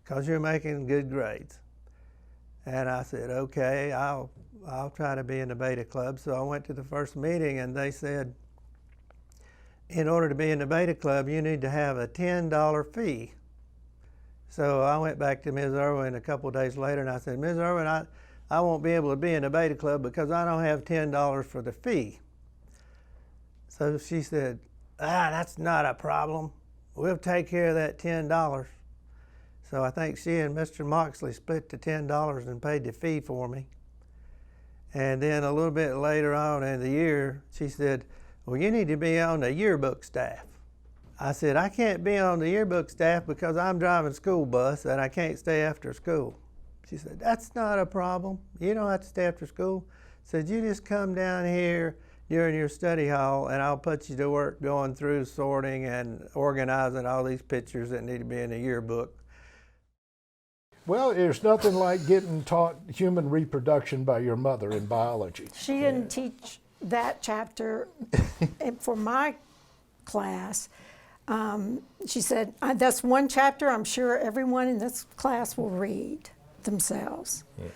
because you're making good grades." And I said, "Okay, I'll try to be in the beta club." So I went to the first meeting, and they said, "In order to be in the beta club, you need to have a $10 fee." So I went back to Ms. Irwin a couple of days later, and I said, "Ms. Irwin, I won't be able to be in the beta club because I don't have $10 for the fee." So she said, "That's not a problem. We'll take care of that $10. So I think she and Mr. Moxley split the $10 and paid the fee for me. And then a little bit later on in the year, she said, "Well, you need to be on the yearbook staff." I said, "I can't be on the yearbook staff because I'm driving school bus and I can't stay after school." She said, "That's not a problem. You don't have to stay after school." Said, "You just come down here during your study hall and I'll put you to work going through sorting and organizing all these pictures that need to be in the yearbook." Well, there's nothing like getting taught human reproduction by your mother in biology. She didn't teach that chapter for my class. She said, "That's one chapter I'm sure everyone in this class will read themselves." Yeah.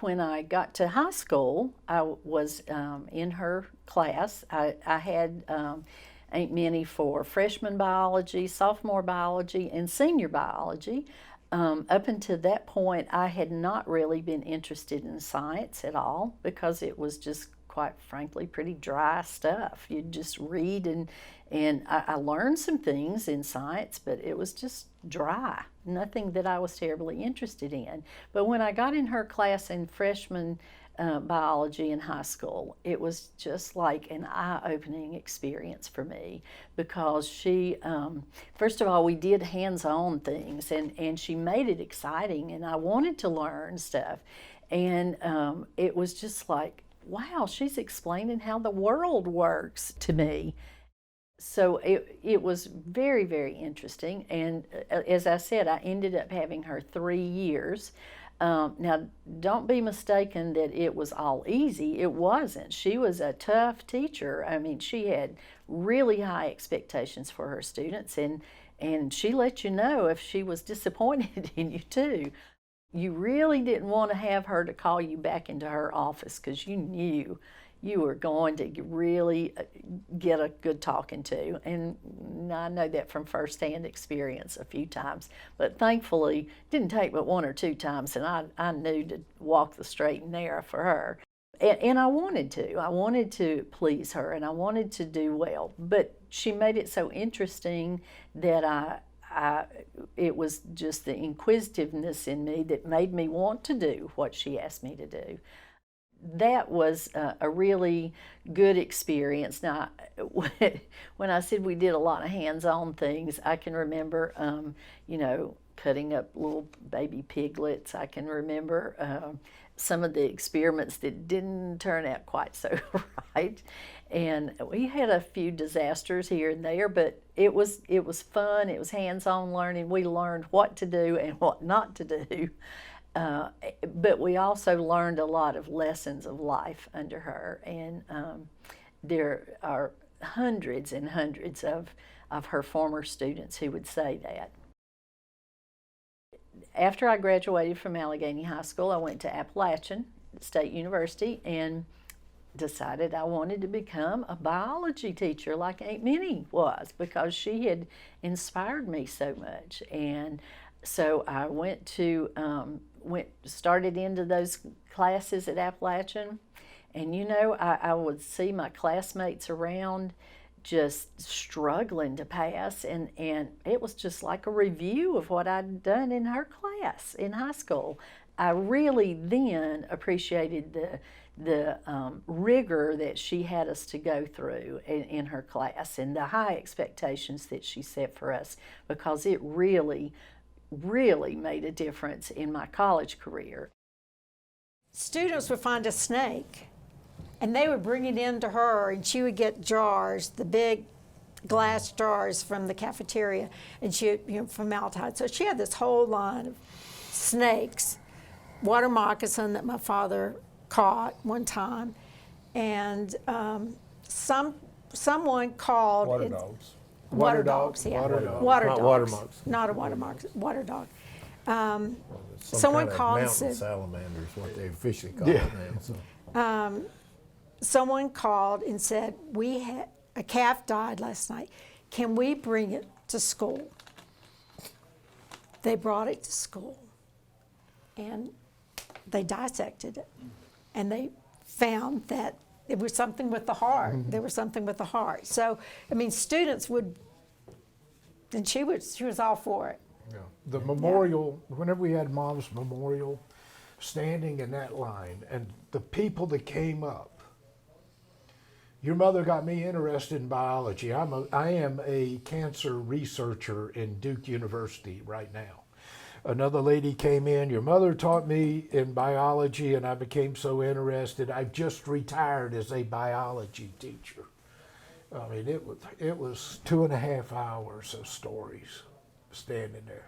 When I got to high school, I was in her class. I had Aunt Minnie for freshman biology, sophomore biology, and senior biology. Up until that point, I had not really been interested in science at all because it was just, quite frankly, pretty dry stuff. You'd just read, and I learned some things in science, but it was just dry, nothing that I was terribly interested in. But when I got in her class in freshman biology in high school, it was just like an eye-opening experience for me because she, first of all, we did hands-on things, and she made it exciting, and I wanted to learn stuff. And it was just like, wow, she's explaining how the world works to me. So it was very, very interesting. And as I said, I ended up having her 3 years. Now, don't be mistaken that it was all easy. It wasn't. She was a tough teacher. I mean, she had really high expectations for her students, and she let you know if she was disappointed in you too. You really didn't want to have her to call you back into her office because you knew you were going to really get a good talking to. And I know that from firsthand experience a few times. But thankfully, it didn't take but 1 or 2 times, and I knew to walk the straight and narrow for her. And I wanted to. I wanted to please her, and I wanted to do well. But she made it so interesting that it was just the inquisitiveness in me that made me want to do what she asked me to do. That was a really good experience. Now, when I said we did a lot of hands-on things, I can remember, you know, cutting up little baby piglets. I can remember some of the experiments that didn't turn out quite so right. And we had a few disasters here and there, but it was fun. It was hands-on learning. We learned what to do and what not to do. But we also learned a lot of lessons of life under her, and there are hundreds and hundreds of her former students who would say that. After I graduated from Alleghany High School, I went to Appalachian State University and decided I wanted to become a biology teacher like Aunt Minnie was, because she had inspired me so much. And so I started into those classes at Appalachian, and you know, I would see my classmates around just struggling to pass, and it was just like a review of what I'd done in her class in high school. I really then appreciated the rigor that she had us to go through in her class, and the high expectations that she set for us, because it really made a difference in my college career. Students would find a snake, and they would bring it in to her, and she would get jars, the big glass jars from the cafeteria, and she would, you know, formaldehyde. So she had this whole line of snakes, water moccasin that my father caught one time, and someone called. Water dogs. Water dogs, yeah. Water dogs. Water Not dogs. water monks. Not a water monk, water dog. Some Someone kind of called and mountain said, salamander is what they officially call it now. So. Someone called and said, a calf died last night. Can we bring it to school? They brought it to school, and they dissected it, and they found that it was something with the heart. Mm-hmm. There was something with the heart. So, I mean, students would, and she was all for it. Yeah. The memorial, whenever we had Mom's memorial, standing in that line, and the people that came up. Your mother got me interested in biology. I am a cancer researcher in Duke University right now. Another lady came in, your mother taught me in biology, and I became so interested. I just retired as a biology teacher. I mean, it was 2.5 hours of stories standing there.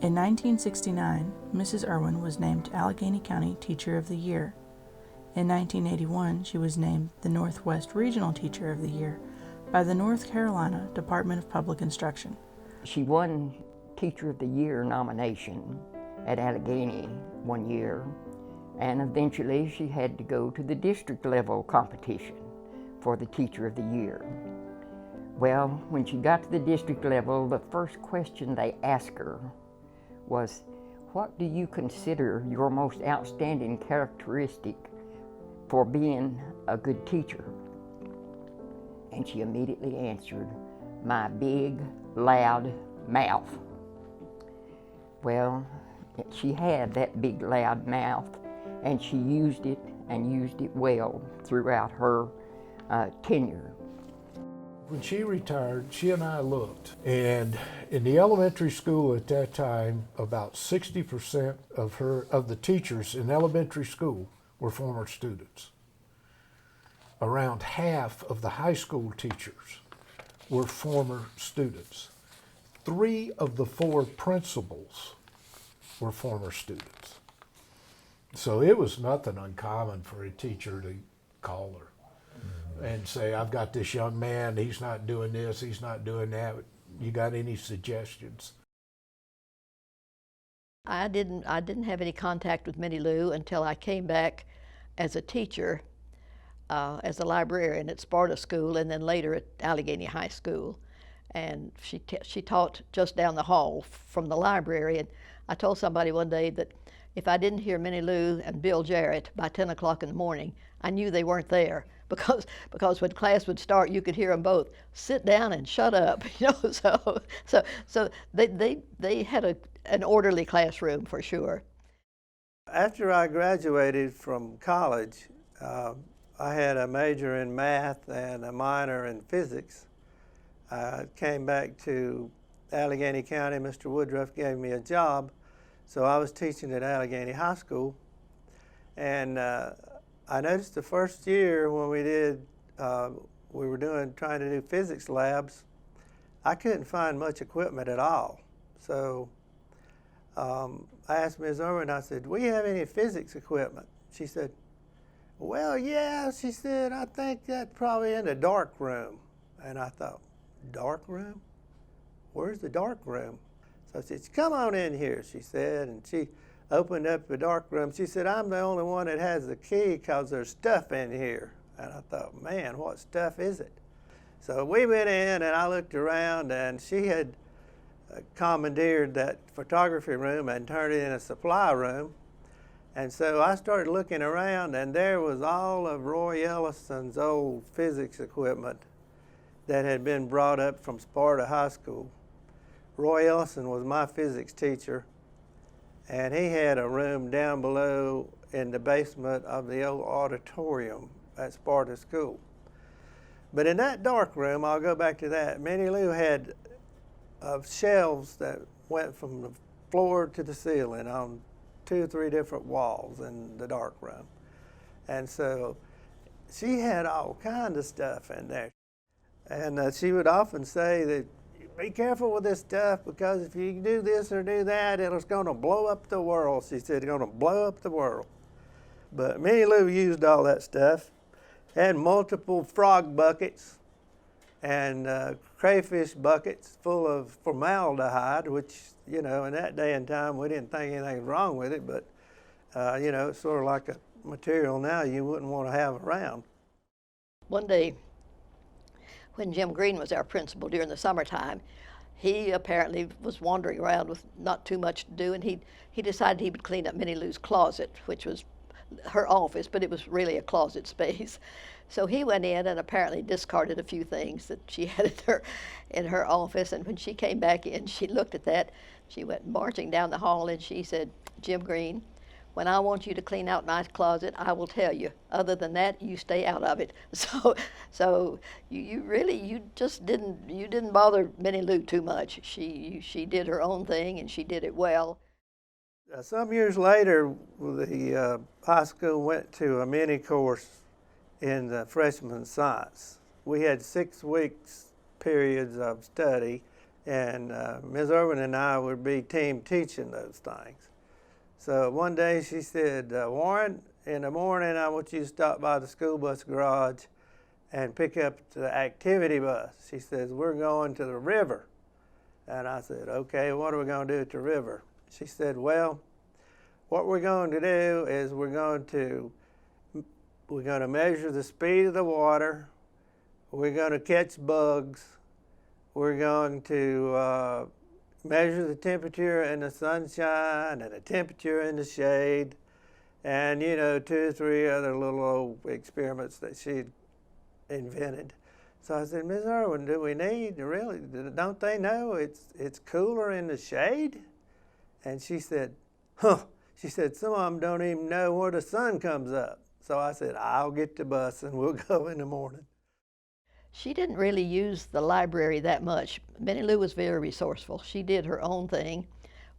In 1969, Mrs. Irwin was named Alleghany County Teacher of the Year. In 1981, she was named the Northwest Regional Teacher of the Year by the North Carolina Department of Public Instruction. She won Teacher of the Year nomination at Alleghany one year, and eventually she had to go to the district level competition for the Teacher of the Year. Well, when she got to the district level, the first question they asked her was, "What do you consider your most outstanding characteristic for being a good teacher?" And she immediately answered, "My big, loud mouth." Well, she had that big, loud mouth, and she used it and used it well throughout her tenure. When she retired, she and I looked, and in the elementary school at that time, about 60% of the teachers in elementary school were former students. Around half of the high school teachers were former students. 3 of the 4 principals were former students. So it was nothing uncommon for a teacher to call her and say, "I've got this young man, he's not doing this, he's not doing that. You got any suggestions?" I didn't have any contact with Minnie Lou until I came back as a teacher, as a librarian at Sparta School, and then later at Alleghany High School. And she taught just down the hall from the library. And I told somebody one day that if I didn't hear Minnie Lou and Bill Jarrett by 10 o'clock in the morning, I knew they weren't there, because when class would start, you could hear them both sit down and shut up, you know. So they had an orderly classroom for sure. After I graduated from college, I had a major in math and a minor in physics. I came back to Alleghany County. Mr. Woodruff gave me a job, so I was teaching at Alleghany High School. And I noticed the first year when we were trying to do physics labs, I couldn't find much equipment at all. So I asked Ms. Irwin, I said, "Do we have any physics equipment?" She said, "Well, yeah," she said, "I think that's probably in the dark room." And I thought, dark room? Where's the dark room? So I said, "Come on in here," she said, and she opened up the dark room. She said, "I'm the only one that has the key because there's stuff in here." And I thought, man, what stuff is it? So we went in and I looked around, and she had commandeered that photography room and turned it in a supply room. And so I started looking around, and there was all of Roy Ellison's old physics equipment that had been brought up from Sparta High School. Roy Ellison was my physics teacher, and he had a room down below in the basement of the old auditorium at Sparta School. But in that dark room, I'll go back to that, Minnie Lou had shelves that went from the floor to the ceiling on 2 or 3 different walls in the dark room. And so she had all kinds of stuff in there. And she would often say that, "Be careful with this stuff, because if you do this or do that, it's going to blow up the world." She said, "It's going to blow up the world." But Minnie Lou used all that stuff, had multiple frog buckets and crayfish buckets full of formaldehyde, which, you know, in that day and time, we didn't think anything was wrong with it, but, you know, it's sort of like a material now you wouldn't want to have around. One day, when Jim Green was our principal during the summertime, he apparently was wandering around with not too much to do, and he decided he would clean up Minnie Lou's closet, which was her office, but it was really a closet space. So he went in and apparently discarded a few things that she had in her office, and when she came back in, she looked at that. She went marching down the hall and she said, "Jim Green, when I want you to clean out my closet, I will tell you. Other than that, you stay out of it." So you just didn't bother Minnie Lou too much. She did her own thing, and she did it well. Some years later, the high school went to a mini course in the freshman science. We had 6 weeks periods of study, and Ms. Irwin and I would be team teaching those things. So one day she said, Warren, in the morning I want you to stop by the school bus garage and pick up the activity bus. She says, we're going to the river. And I said, okay, what are we going to do at the river? She said, well, what we're going to do is we're going to measure the speed of the water, we're going to catch bugs, we're going to measure the temperature in the sunshine and the temperature in the shade, and 2 or 3 other little old experiments that she'd invented. So I said, Ms. Irwin, do we need to really, don't they know it's cooler in the shade? And she said, huh. She said, some of them don't even know where the sun comes up. So I said, I'll get the bus and we'll go in the morning. She didn't really use the library that much. Minnie Lou was very resourceful. She did her own thing.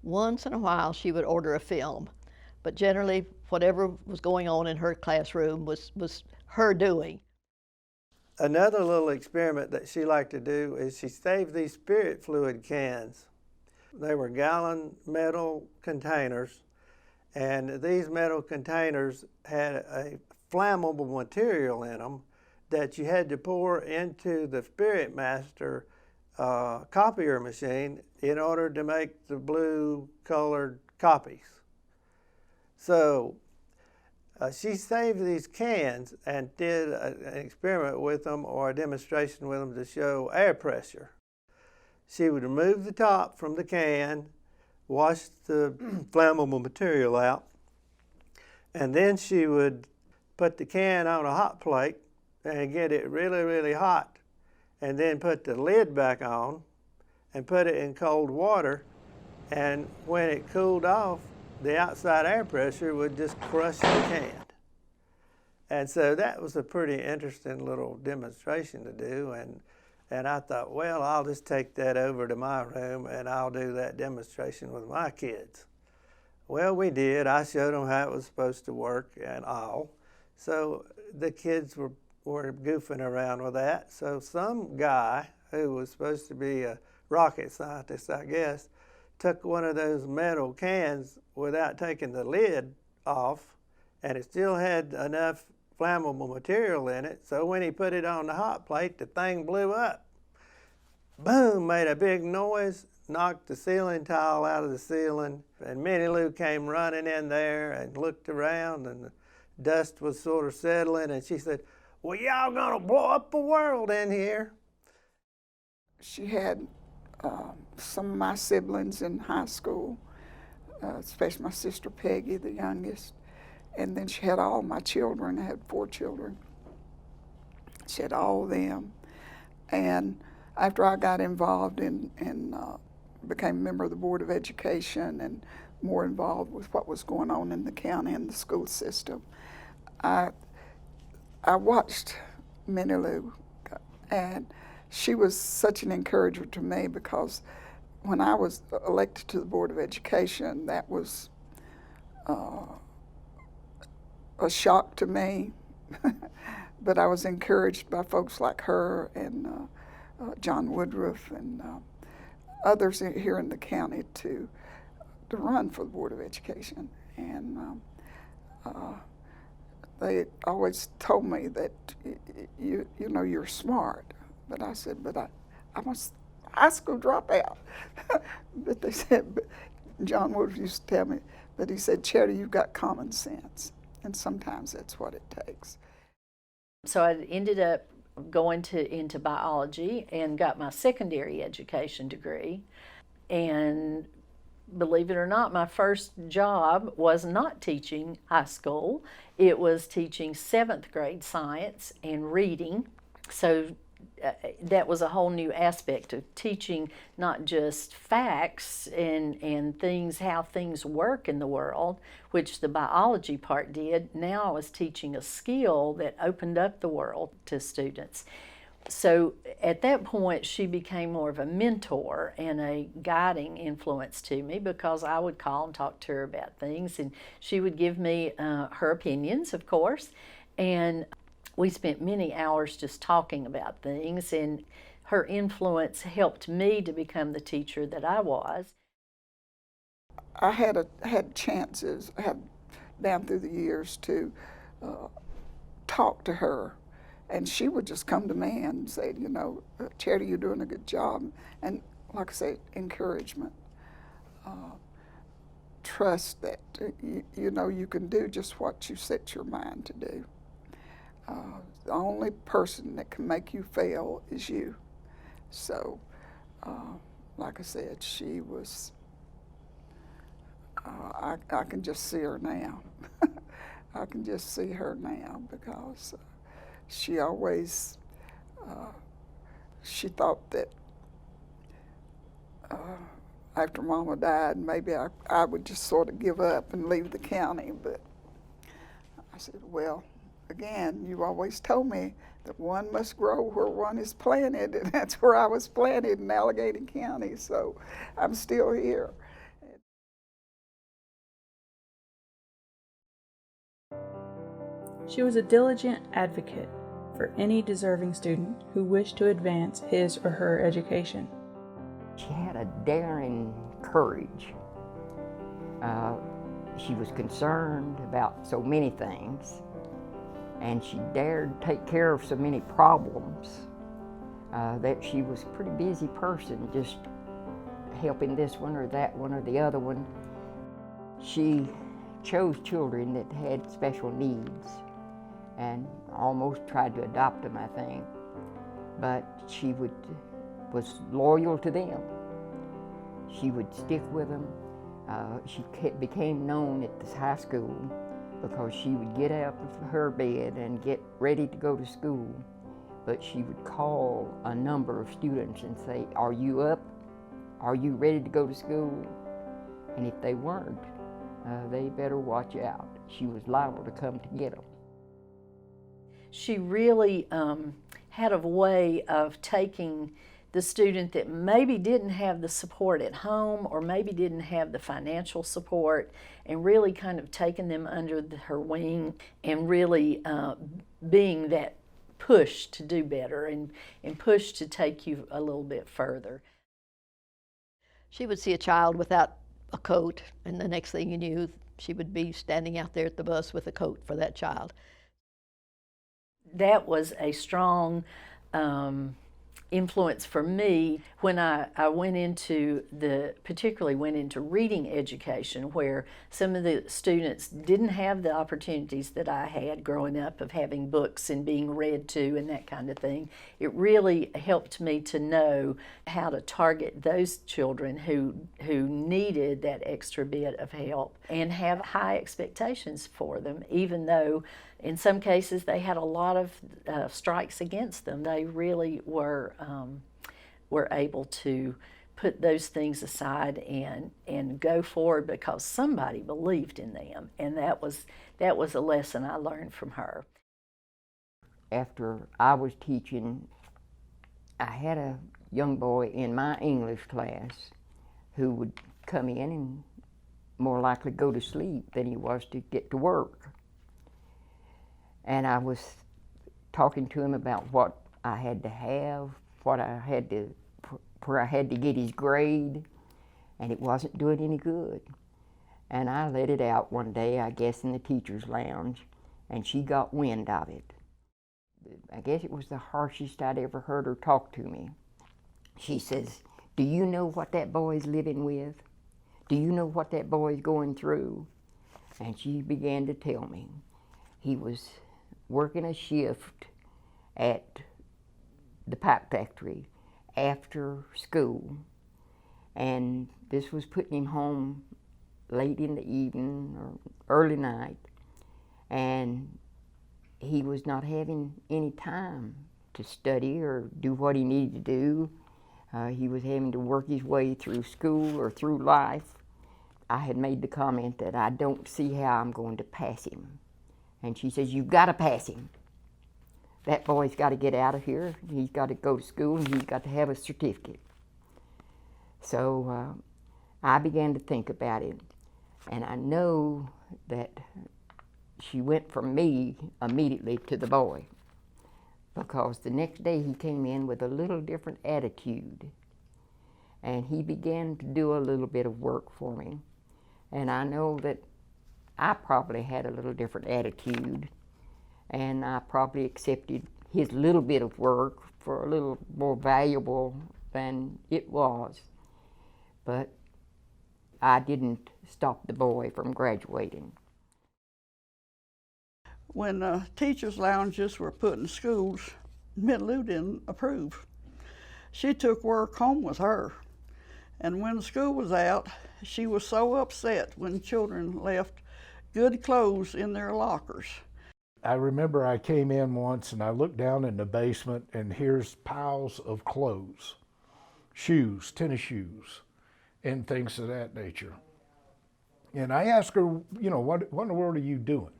Once in a while she would order a film, but generally whatever was going on in her classroom was her doing. Another little experiment that she liked to do is she saved these spirit fluid cans. They were gallon metal containers, and these metal containers had a flammable material in them that you had to pour into the Spirit Master copier machine in order to make the blue colored copies. So she saved these cans and did an experiment with them, or a demonstration with them, to show air pressure. She would remove the top from the can, wash the flammable material out, and then she would put the can on a hot plate and get it really, really hot, and then put the lid back on and put it in cold water, and when it cooled off, the outside air pressure would just crush the can. And so that was a pretty interesting little demonstration to do, and I thought, well, I'll just take that over to my room and I'll do that demonstration with my kids. Well, we did. I showed them how it was supposed to work and all. So the kids were goofing around with that. So some guy who was supposed to be a rocket scientist, I guess, took one of those metal cans without taking the lid off, and it still had enough flammable material in it, so when he put it on the hot plate, the thing blew up. Boom, made a big noise, knocked the ceiling tile out of the ceiling, and Minnie Lou came running in there and looked around, and the dust was sort of settling, and she said, well, y'all gonna blow up the world in here. She had some of my siblings in high school, especially my sister Peggy, the youngest. And then she had all my children. I had 4 children. She had all of them. And after I got involved in became a member of the Board of Education and more involved with what was going on in the county and the school system, I watched Minnie Lou, and she was such an encourager to me, because when I was elected to the Board of Education, that was a shock to me, but I was encouraged by folks like her and John Woodruff and others here in the county to run for the Board of Education. And they always told me that you know you're smart, but I said, but I'm a high school dropout. But they said, but John Woodruff used to tell me, but he said, Charity, you've got common sense. And sometimes that's what it takes. So I ended up going into biology and got my secondary education degree. And believe it or not, my first job was not teaching high school. It was teaching 7th grade science and reading. So that was a whole new aspect of teaching, not just facts and things, how things work in the world, which the biology part did. Now I was teaching a skill that opened up the world to students. So at that point, she became more of a mentor and a guiding influence to me, because I would call and talk to her about things, and she would give me her opinions, of course, and we spent many hours just talking about things. And her influence helped me to become the teacher that I was. I had chances down through the years to talk to her, and she would just come to me and say, you know, Charity, you're doing a good job, and like I say, encouragement. Trust that you know you can do just what you set your mind to do. The only person that can make you fail is you. So, like I said, she was, I can just see her now. I can just see her now because she always, she thought that after Mama died, maybe I would just sort of give up and leave the county, but I said, well, again, you always told me that one must grow where one is planted, and that's where I was planted in Alleghany County, so I'm still here. She was a diligent advocate for any deserving student who wished to advance his or her education. She had a daring courage. She was concerned about so many things, and she dared take care of so many problems that she was a pretty busy person, just helping this one or that one or the other one. She chose children that had special needs and almost tried to adopt them, I think. But she was loyal to them. She would stick with them. She became known at this high school because she would get out of her bed and get ready to go to school. But she would call a number of students and say, "Are you up? Are you ready to go to school?" And if they weren't, they better watch out. She was liable to come to get them. She really had a way of taking the student that maybe didn't have the support at home or maybe didn't have the financial support, and really kind of taking them under her wing and really being that push to do better and push to take you a little bit further. She would see a child without a coat, and the next thing you knew, she would be standing out there at the bus with a coat for that child. That was a strong influence for me when I went into particularly went into reading education, where some of the students didn't have the opportunities that I had growing up of having books and being read to and that kind of thing. It really helped me to know how to target those children who needed that extra bit of help and have high expectations for them, even though in some cases they had a lot of strikes against them. They really were able to put those things aside and go forward because somebody believed in them, and that was a lesson I learned from her. After I was teaching, I had a young boy in my English class who would come in and more likely go to sleep than he was to get to work. And I was talking to him about what I had to have, what I had to, where I had to get his grade, and it wasn't doing any good. And I let it out one day, I guess in the teacher's lounge, and she got wind of it. I guess it was the harshest I'd ever heard her talk to me. She says, "Do you know what that boy's living with? Do you know what that boy's going through?" And she began to tell me. He was working a shift at the pipe factory after school, and this was putting him home late in the evening or early night, and he was not having any time to study or do what he needed to do. He was having to work his way through school or through life. I had made the comment that I don't see how I'm going to pass him. And she says, "You've got to pass him. That boy's got to get out of here. He's got to go to school, and he's got to have a certificate." So I began to think about it, and I know that she went from me immediately to the boy. because the next day he came in with a little different attitude. And he began to do a little bit of work for me. And I know that I probably had a little different attitude, and I probably accepted his little bit of work for a little more valuable than it was. But I didn't stop the boy from graduating. When teachers' lounges were put in schools, Minnie Lou didn't approve. She took work home with her. And when school was out, she was so upset when children left good clothes in their lockers. I remember I came in once and I looked down in the basement and here's piles of clothes, shoes, tennis shoes, and things of that nature. And I asked her, you know, what in the world are you doing?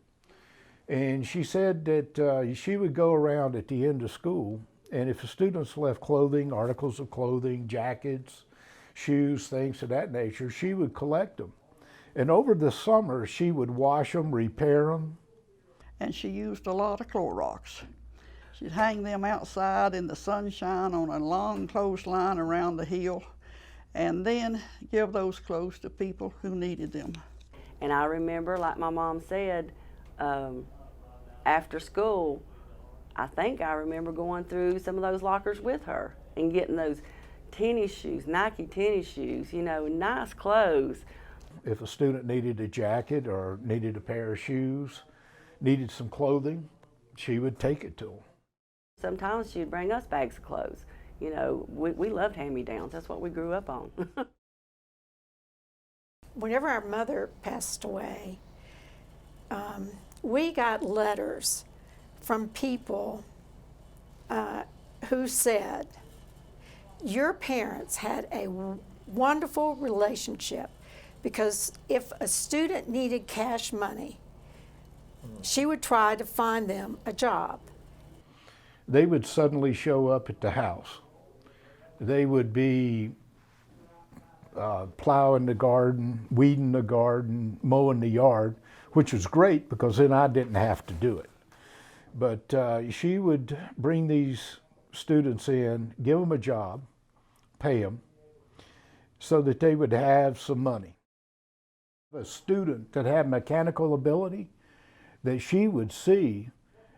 And she said that she would go around at the end of school, and if the students left clothing, articles of clothing, jackets, shoes, things of that nature, she would collect them. And over the summer, she would wash them, repair them. And she used a lot of Clorox. She'd hang them outside in the sunshine on a long clothesline around the hill, and then give those clothes to people who needed them. And I remember, like my mom said, after school, I think I remember going through some of those lockers with her and getting those tennis shoes, Nike tennis shoes, you know, nice clothes. If a student needed a jacket or needed a pair of shoes, needed some clothing, she would take it to them. Sometimes she'd bring us bags of clothes. You know, we loved hand-me-downs. That's what we grew up on. Whenever our mother passed away, we got letters from people who said, your parents had a wonderful relationship, because if a student needed cash money, she would try to find them a job. They would suddenly show up at the house. They would be plowing the garden, weeding the garden, mowing the yard, which was great because then I didn't have to do it. But she would bring these students in, give them a job, pay them, so that they would have some money. A student that had mechanical ability that she would see,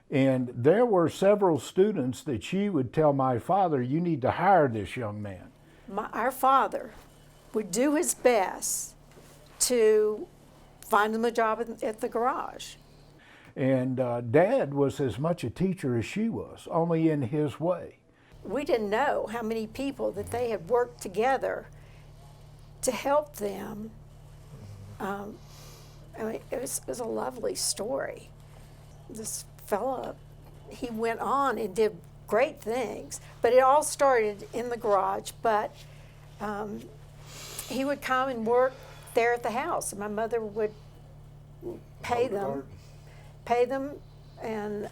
and there were several students that she would tell my father, you need to hire this young man. Our father would do his best to find them a job at the garage. And Dad was as much a teacher as she was, only in his way. We didn't know how many people that they had worked together to help them. I mean, it was a lovely story. This fella, he went on and did great things, but it all started in the garage. But he would come and work there at the house, and my mother would pay them, and.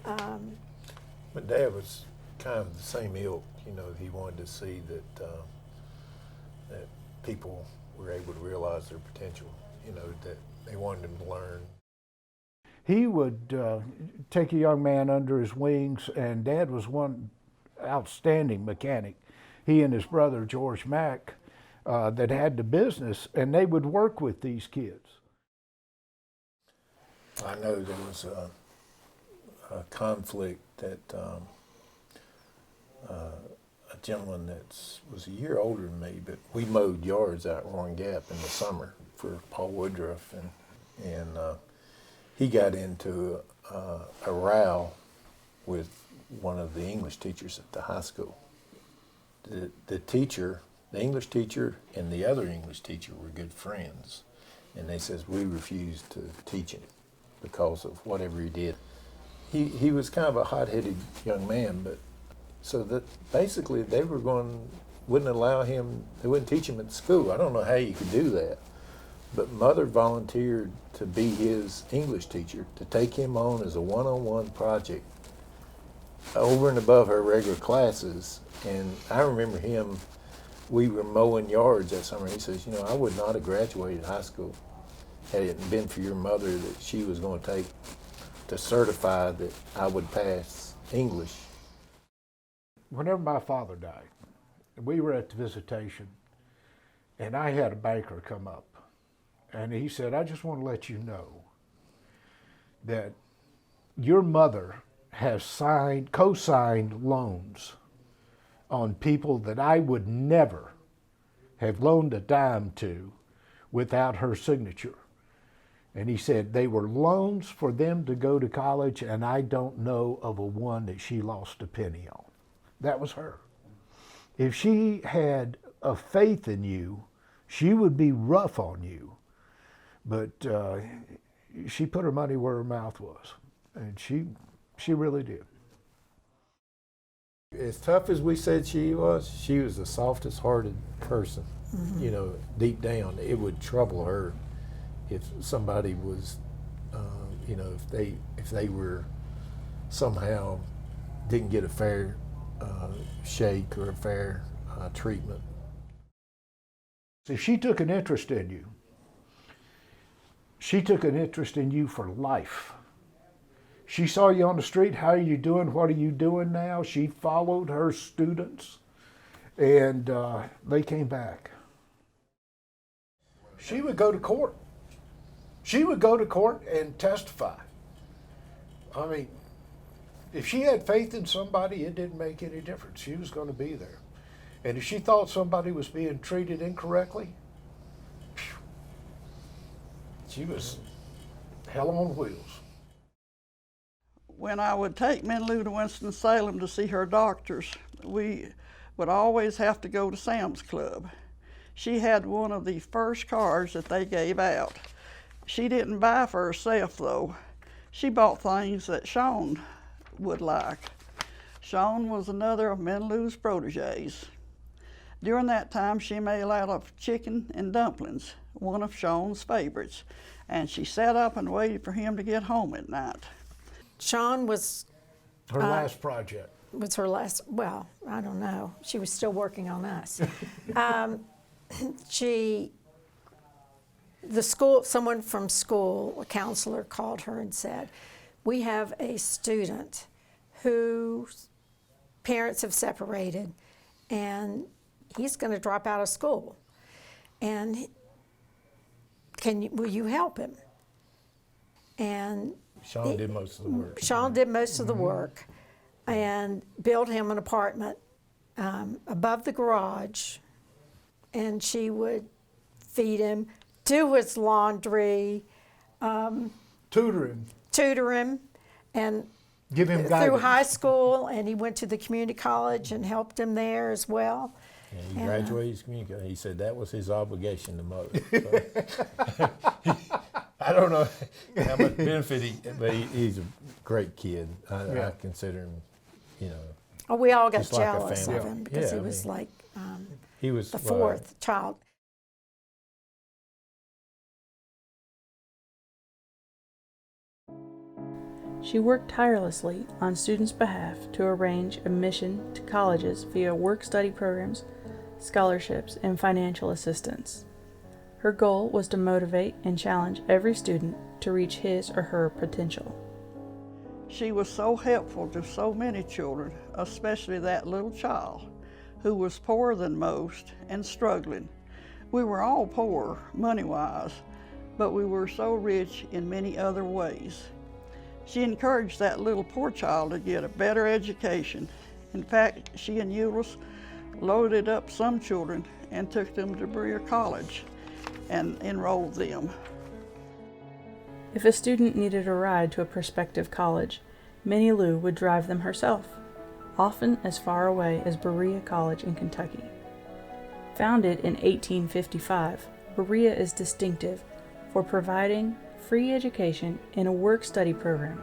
But Dad was kind of the same ilk, you know. He wanted to see that that people were able to realize their potential, you know, that they wanted them to learn. He would take a young man under his wings, and Dad was one outstanding mechanic. He and his brother, George Mack, that had the business, and they would work with these kids. I know there was a conflict that a gentleman that was a year older than me, but we mowed yards out at Roaring Gap in the summer for Paul Woodruff, and he got into a row with one of the English teachers at the high school. The teacher, the English teacher, and the other English teacher were good friends, and they says we refused to teach him because of whatever he did. He was kind of a hot-headed young man, but so that basically they wouldn't allow him, they wouldn't teach him at school. I don't know how you could do that, but Mother volunteered to be his English teacher, to take him on as a one-on-one project over and above her regular classes. And I remember him, we were mowing yards that summer. He says, you know, I would not have graduated high school had it been for your mother, that she was going to take to certify that I would pass English. whenever my father died, we were at the visitation, and I had a banker come up, and he said, I just want to let you know that your mother has co-signed loans on people that I would never have loaned a dime to without her signature. And he said they were loans for them to go to college, and I don't know of a one that she lost a penny on. That was her. If she had a faith in you, she would be rough on you. But she put her money where her mouth was, and she really did. As tough as we said she was the softest hearted person. Mm-hmm. You know, deep down, it would trouble her if somebody was, you know, if they were somehow didn't get a fair shake or a fair treatment. See, she took an interest in you. She took an interest in you for life. She saw you on the street. How are you doing? What are you doing now? She followed her students, and they came back. She would go to court. She would go to court and testify. I mean, if she had faith in somebody, it didn't make any difference. She was going to be there. And if she thought somebody was being treated incorrectly, she was hell on wheels. When I would take Minnie Lou to Winston-Salem to see her doctors, we would always have to go to Sam's Club. She had one of the first cards that they gave out. She didn't buy for herself, though. She bought things that Sean would like. Sean was another of Minnie Lou's proteges. During that time, she made a lot of chicken and dumplings, one of Sean's favorites, and she sat up and waited for him to get home at night. Sean was her last project. Was her last, well, I don't know. She was still working on us. Someone from school, a counselor, called her and said, we have a student whose parents have separated, and he's going to drop out of school. And will you help him? And Sean did most of the work. Sean did most of the work and built him an apartment above the garage, and she would feed him, do his laundry, tutor him, and give him through guidance. high school, and he went to the community college and helped him there as well. And he graduated his community college. He said that was his obligation to mother. So, I don't know how much benefit but he's a great kid. I consider him, you know. Oh, we all got just like jealous of him because he was like he was the fourth child. She worked tirelessly on students' behalf to arrange admission to colleges via work-study programs, scholarships, and financial assistance. Her goal was to motivate and challenge every student to reach his or her potential. She was so helpful to so many children, especially that little child who was poorer than most and struggling. We were all poor, money-wise, but we were so rich in many other ways. She encouraged that little poor child to get a better education. In fact, she and Euless loaded up some children and took them to Berea College and enrolled them. If a student needed a ride to a prospective college, Minnie Lou would drive them herself, often as far away as Berea College in Kentucky. Founded in 1855, Berea is distinctive for providing free education in a work-study program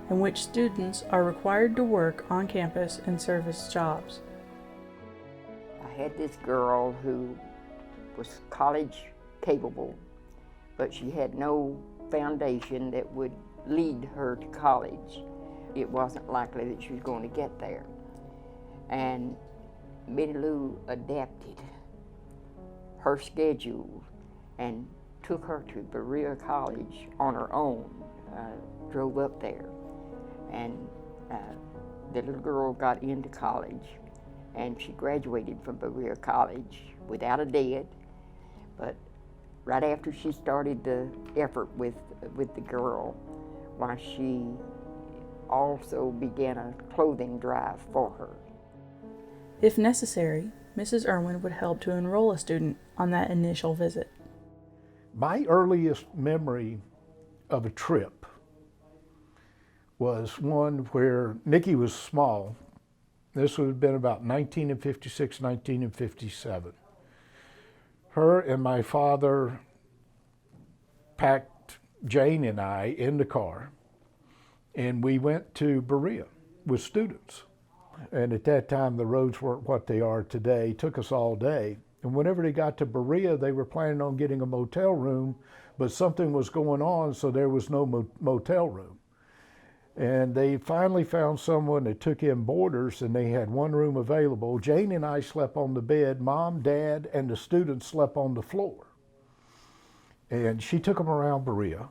in which students are required to work on campus and service jobs. I had this girl who was college capable, but she had no foundation that would lead her to college. It wasn't likely that she was going to get there. And Minnie Lou adapted her schedule and took her to Berea College on her own, drove up there. And the little girl got into college and she graduated from Berea College without a debt. But right after she started the effort with the girl, why she also began a clothing drive for her. If necessary, Mrs. Irwin would help to enroll a student on that initial visit. My earliest memory of a trip was one where Nikki was small. This would have been about 1956, 1957. Her and my father packed Jane and I in the car, and we went to Berea with students. And at that time, the roads weren't what they are today. It took us all day. And whenever they got to Berea, they were planning on getting a motel room, but something was going on, so there was no motel room. And they finally found someone that took in boarders, and they had one room available. Jane and I slept on the bed. Mom, Dad, and the students slept on the floor. And she took them around Berea.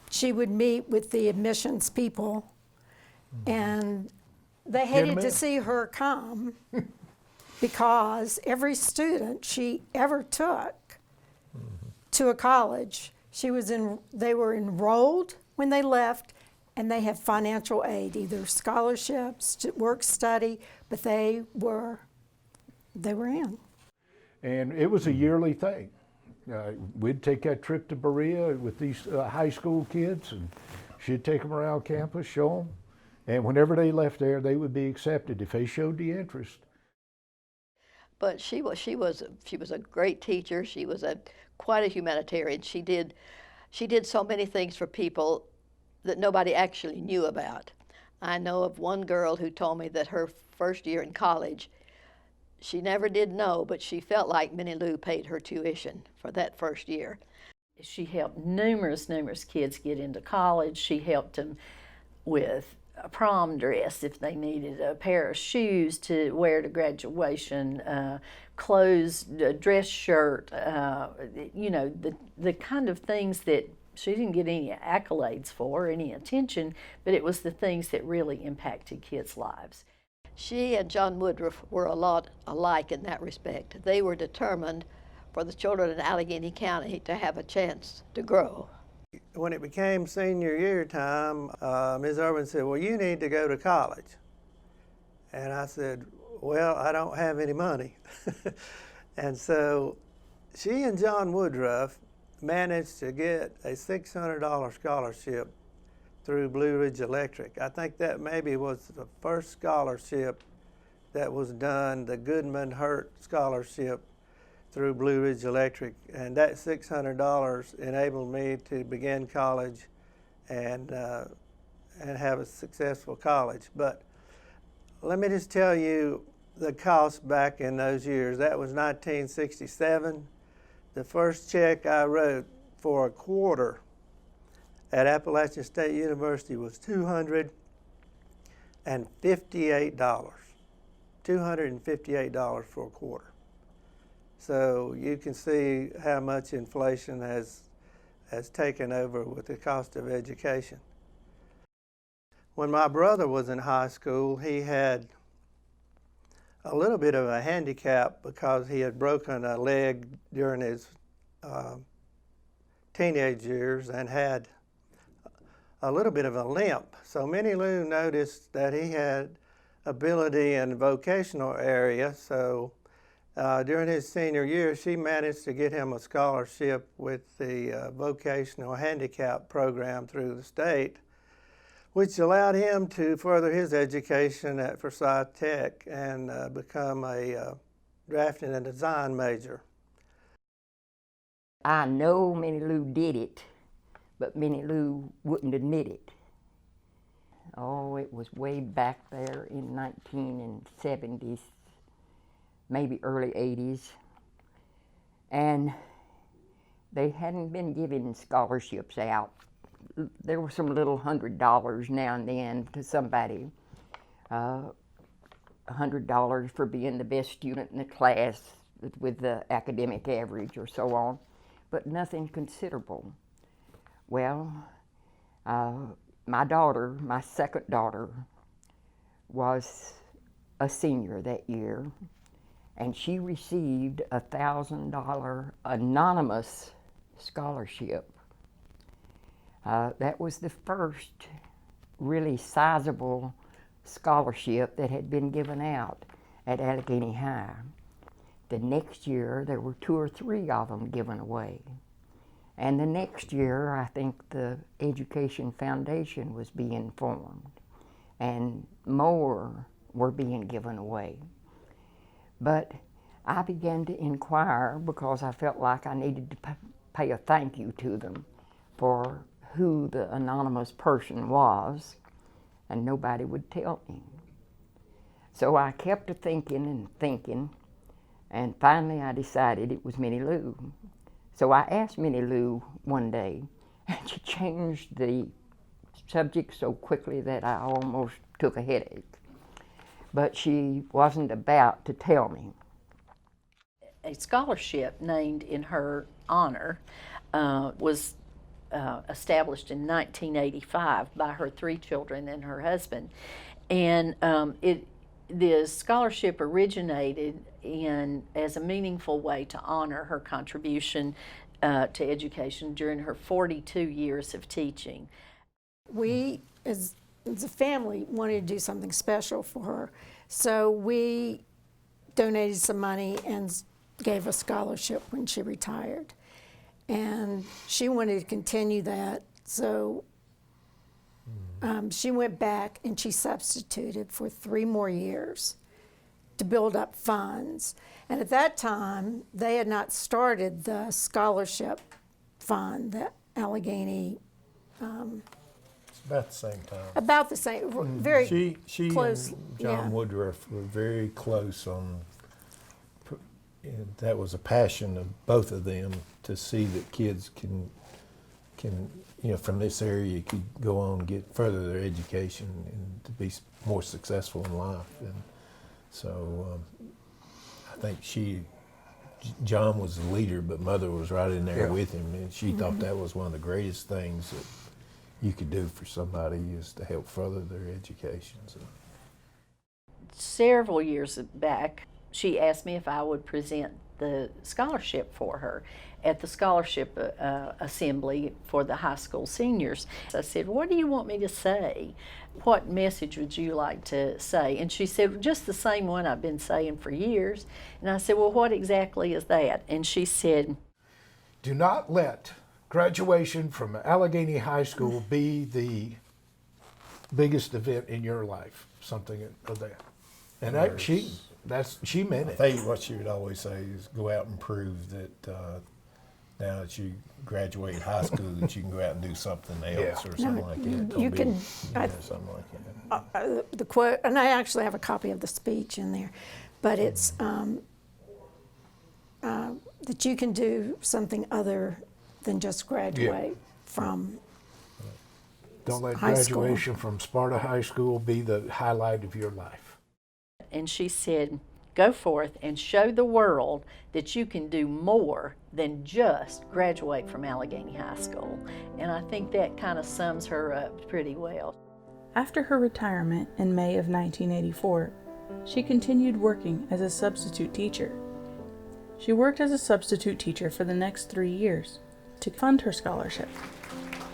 She would meet with the admissions people, and they hated to see her come because every student she ever took to a college, they were enrolled when they left, and they had financial aid, either scholarships, work study, but they were in. And it was a yearly thing. We'd take that trip to Berea with these high school kids, and she'd take them around campus, show them. And whenever they left there, they would be accepted if they showed the interest. But she was a great teacher. She was quite a humanitarian. She did so many things for people that nobody actually knew about. I know of one girl who told me that her first year in college, she never did know, but she felt like Minnie Lou paid her tuition for that first year. She helped numerous kids get into college. She helped them with a prom dress if they needed a pair of shoes to wear to graduation, clothes, a dress shirt, you know, the kind of things that she didn't get any accolades for, any attention, but it was the things that really impacted kids' lives. She and John Woodruff were a lot alike in that respect. They were determined for the children in Alleghany County to have a chance to grow. When it became senior year time, Ms. Irwin said, well, you need to go to college. And I said, well, I don't have any money. And so she and John Woodruff managed to get a $600 scholarship through Blue Ridge Electric. I think that maybe was the first scholarship that was done, the Goodman Hurt Scholarship through Blue Ridge Electric. And that $600 enabled me to begin college and have a successful college. But let me just tell you the cost back in those years. That was 1967. The first check I wrote for a quarter at Appalachian State University was $258. $258 for a quarter. So you can see how much inflation has taken over with the cost of education. When my brother was in high school, he had a little bit of a handicap because he had broken a leg during his teenage years and had a little bit of a limp. So Minnie Lou noticed that he had ability in the vocational area. So during his senior year, she managed to get him a scholarship with the vocational handicap program through the state, which allowed him to further his education at Forsyth Tech and become a drafting and design major. I know Minnie Lou did it, but Minnie Lou wouldn't admit it. Oh, it was way back there in 1970s, maybe early 80s. And they hadn't been giving scholarships out. There were some little $100 now and then to somebody. $100 for being the best student in the class with the academic average or so on, but nothing considerable. Well, my daughter, my second daughter, was a senior that year, and she received a $1,000 anonymous scholarship. That was the first really sizable scholarship that had been given out at Alleghany High. The next year, there were 2 or 3 of them given away. And the next year, I think the Education Foundation was being formed, and more were being given away. But I began to inquire because I felt like I needed to pay a thank you to them for who the anonymous person was, and nobody would tell me. So I kept thinking and thinking, and finally I decided it was Minnie Lou. So I asked Minnie Lou one day, and she changed the subject so quickly that I almost took a headache. But she wasn't about to tell me. A scholarship named in her honor was established in 1985 by her 3 children and her husband. And the scholarship originated as a meaningful way to honor her contribution to education during her 42 years of teaching. We, as a family, wanted to do something special for her, so we donated some money and gave a scholarship when she retired. And she wanted to continue that, so she went back and she substituted for 3 more years to build up funds. And at that time, they had not started the scholarship fund that Alleghany. It's about the same time. About the same, very she close. and John Woodruff were very close on. That was a passion of both of them to see that kids can from this area could go on and get further their education and to be more successful in life. And so I think John was the leader, but Mother was right in there with him, and she thought that was one of the greatest things that you could do for somebody is to help further their education. So. Several years back, she asked me if I would present the scholarship for her at the scholarship assembly for the high school seniors. I said, what do you want me to say? What message would you like to say? And she said, just the same one I've been saying for years. And I said, well, what exactly is that? And she said, do not let graduation from Alleghany High School be the biggest event in your life, something of that. And she meant it. I think what she would always say is go out and prove that now that you graduate high school that you can go out and do something else or something like that. You can, something like that. the quote, and I actually have a copy of the speech in there, but it's that you can do something other than just graduate from Don't let high graduation school. from Sparta High School be the highlight of your life. and she said, go forth and show the world that you can do more than just graduate from Alleghany High School. And I think that kind of sums her up pretty well. After her retirement in May of 1984, she continued working as a substitute teacher. She worked as a substitute teacher for the next 3 years to fund her scholarship.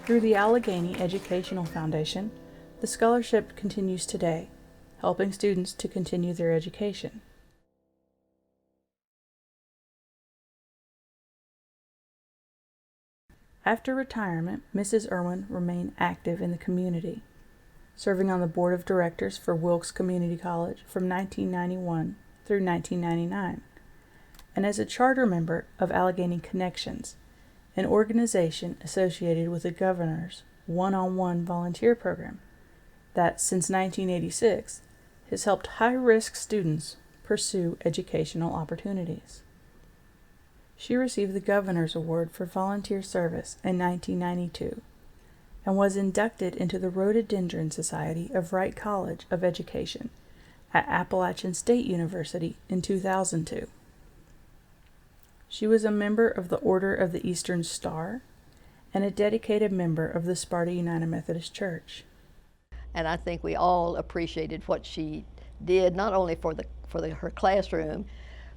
Through the Alleghany Educational Foundation, the scholarship continues today, helping students to continue their education. After retirement, Mrs. Irwin remained active in the community, serving on the board of directors for Wilkes Community College from 1991 through 1999, and as a charter member of Alleghany Connections, an organization associated with the governor's one-on-one volunteer program that, since 1986, has helped high-risk students pursue educational opportunities. She received the Governor's Award for Volunteer Service in 1992 and was inducted into the Rhododendron Society of Wright College of Education at Appalachian State University in 2002. She was a member of the Order of the Eastern Star and a dedicated member of the Sparta United Methodist Church. And I think we all appreciated what she did, not only for her classroom,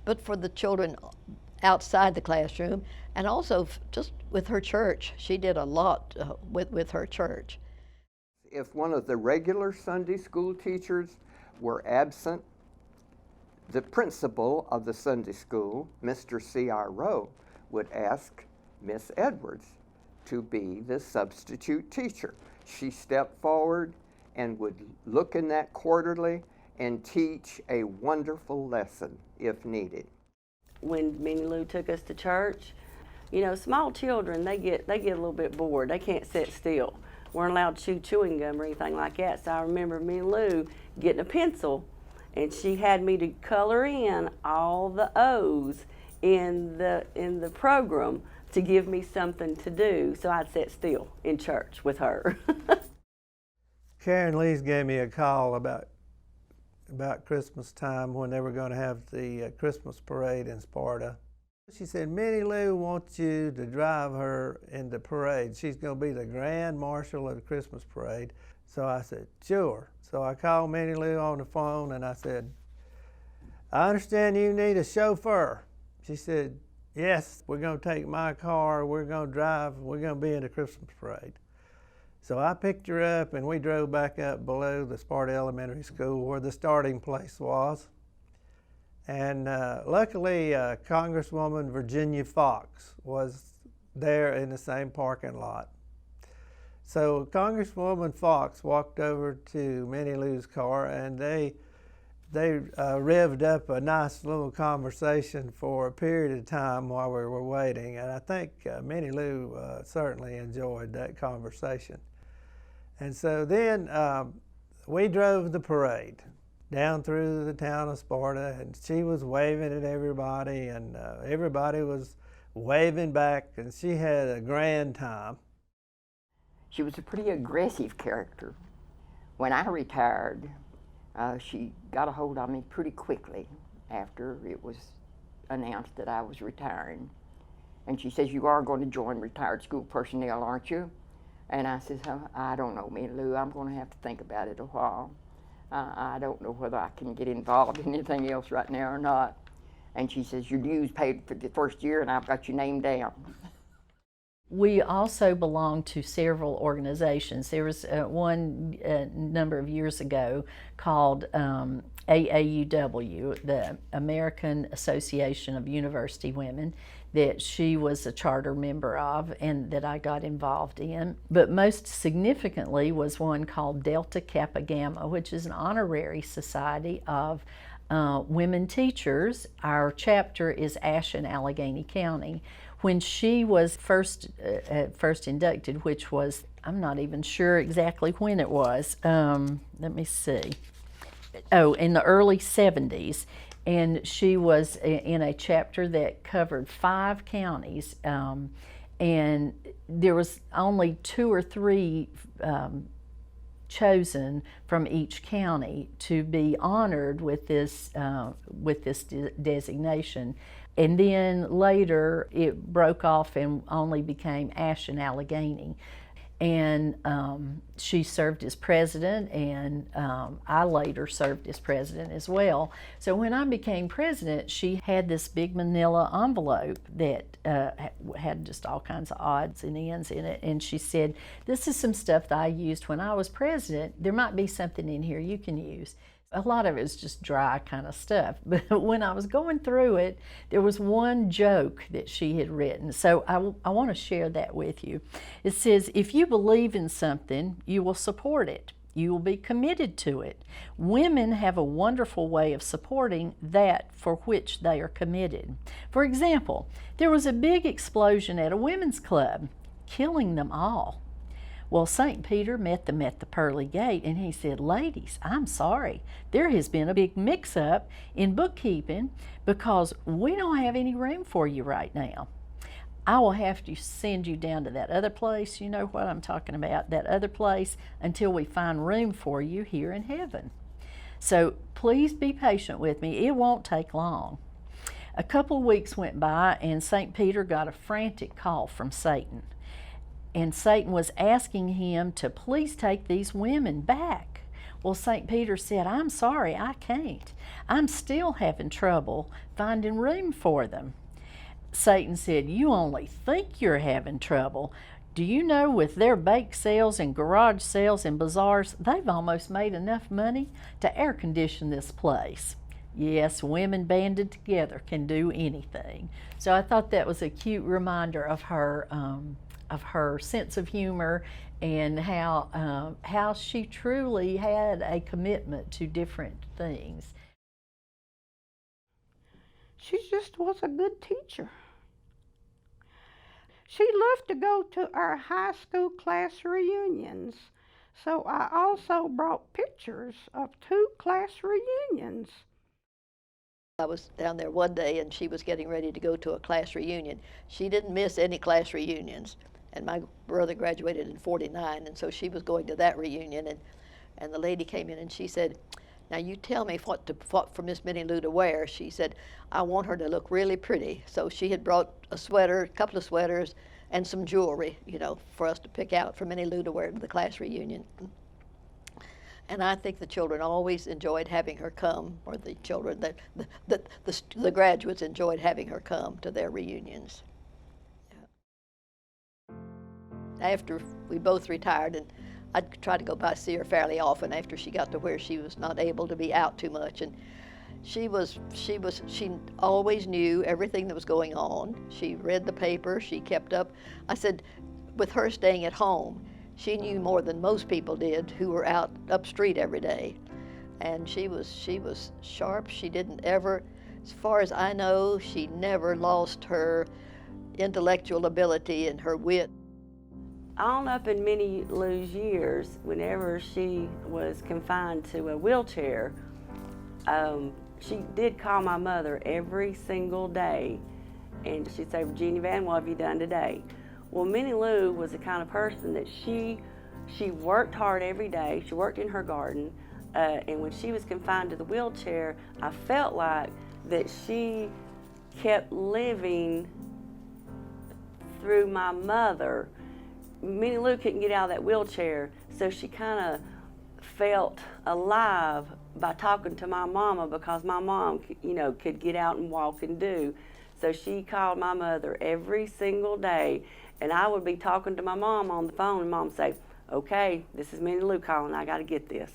but for the children outside the classroom, and also just with her church. She did a lot with her church. If one of the regular Sunday school teachers were absent, the principal of the Sunday school, Mr. C.R. Rowe, would ask Miss Edwards to be the substitute teacher. She stepped forward and would look in that quarterly and teach a wonderful lesson if needed. When Minnie Lou took us to church, you know, small children, they get a little bit bored. They can't sit still. Weren't allowed to chew chewing gum or anything like that. So I remember Minnie Lou getting a pencil, and she had me to color in all the O's in the program to give me something to do, so I'd sit still in church with her. Karen Lees gave me a call about Christmas time when they were going to have the Christmas parade in Sparta. She said, Minnie Lou wants you to drive her in the parade. She's going to be the grand marshal of the Christmas parade. So I said, sure. So I called Minnie Lou on the phone and I said, I understand you need a chauffeur. She said, yes, we're going to take my car, we're going to drive, we're going to be in the Christmas parade. So I picked her up and we drove back up below the Sparta Elementary School where the starting place was. And luckily, Congresswoman Virginia Fox was there in the same parking lot. So Congresswoman Fox walked over to Minnie Lou's car and they revved up a nice little conversation for a period of time while we were waiting. And I think Minnie Lou certainly enjoyed that conversation. And so then we drove the parade down through the town of Sparta, and she was waving at everybody, and everybody was waving back, and she had a grand time. She was a pretty aggressive character. When I retired, she got a hold of me pretty quickly after it was announced that I was retiring. And she says, you are going to join retired school personnel, aren't you? And I said, I don't know, Minnie Lou, I'm going to have to think about it a while. I don't know whether I can get involved in anything else right now or not. And she says, your dues paid for the first year and I've got your name down. We also belong to several organizations. There was one number of years ago called AAUW, the American Association of University Women, that she was a charter member of and that I got involved in. But most significantly was one called Delta Kappa Gamma, which is an honorary society of women teachers. Our chapter is Ashen, Alleghany County. When she was first inducted, which was, I'm not even sure exactly when it was, let me see. Oh, in the early 70s. And she was in a chapter that covered 5 counties, and there was only 2 or 3 chosen from each county to be honored with this designation. And then later it broke off and only became Ashen Alleghany. And she served as president, and I later served as president as well. So when I became president, she had this big manila envelope that had just all kinds of odds and ends in it. And she said, this is some stuff that I used when I was president. There might be something in here you can use. A lot of it was just dry kind of stuff. But when I was going through it, there was one joke that she had written. So I want to share that with you. It says, if you believe in something, you will support it. You will be committed to it. Women have a wonderful way of supporting that for which they are committed. For example, there was a big explosion at a women's club, killing them all. Well, St. Peter met them at the pearly gate, and he said, ladies, I'm sorry. There has been a big mix-up in bookkeeping because we don't have any room for you right now. I will have to send you down to that other place, you know what I'm talking about, that other place, until we find room for you here in heaven. So please be patient with me. It won't take long. A couple of weeks went by, and St. Peter got a frantic call from Satan. And Satan was asking him to please take these women back. Well, St. Peter said, I'm sorry, I can't. I'm still having trouble finding room for them. Satan said, you only think you're having trouble. Do you know with their bake sales and garage sales and bazaars, they've almost made enough money to air condition this place. Yes, women banded together can do anything. So I thought that was a cute reminder of her sense of humor and how she truly had a commitment to different things. She just was a good teacher. She loved to go to our high school class reunions, so I also brought pictures of 2 class reunions. I was down there one day and she was getting ready to go to a class reunion. She didn't miss any class reunions, and my brother graduated in '49, and so she was going to that reunion, and the lady came in and she said, now you tell me what for Miss Minnie Lou to wear. She said, I want her to look really pretty. So she had brought a sweater, a couple of sweaters, and some jewelry, you know, for us to pick out for Minnie Lou to wear to the class reunion. And I think the children always enjoyed having her come, or the children, the graduates enjoyed having her come to their reunions. Yeah. After we both retired, and I'd try to go by see her fairly often after she got to where she was not able to be out too much, and she always knew everything that was going on. She read the paper, she kept up. I said, with her staying at home, she knew more than most people did who were out up street every day. And she was sharp. She didn't ever, as far as I know, she never lost her intellectual ability and her wit. On up in Minnie Lou's years, whenever she was confined to a wheelchair, she did call my mother every single day, and she'd say, Virginia Van, what have you done today? Well, Minnie Lou was the kind of person that she worked hard every day. She worked in her garden, and when she was confined to the wheelchair, I felt like that she kept living through my mother. Minnie Lou couldn't get out of that wheelchair, so she kind of felt alive by talking to my mama, because my mom, you know, could get out and walk and do. So she called my mother every single day, and I would be talking to my mom on the phone, and Mom would say, okay, this is Minnie Lou calling, I got to get this.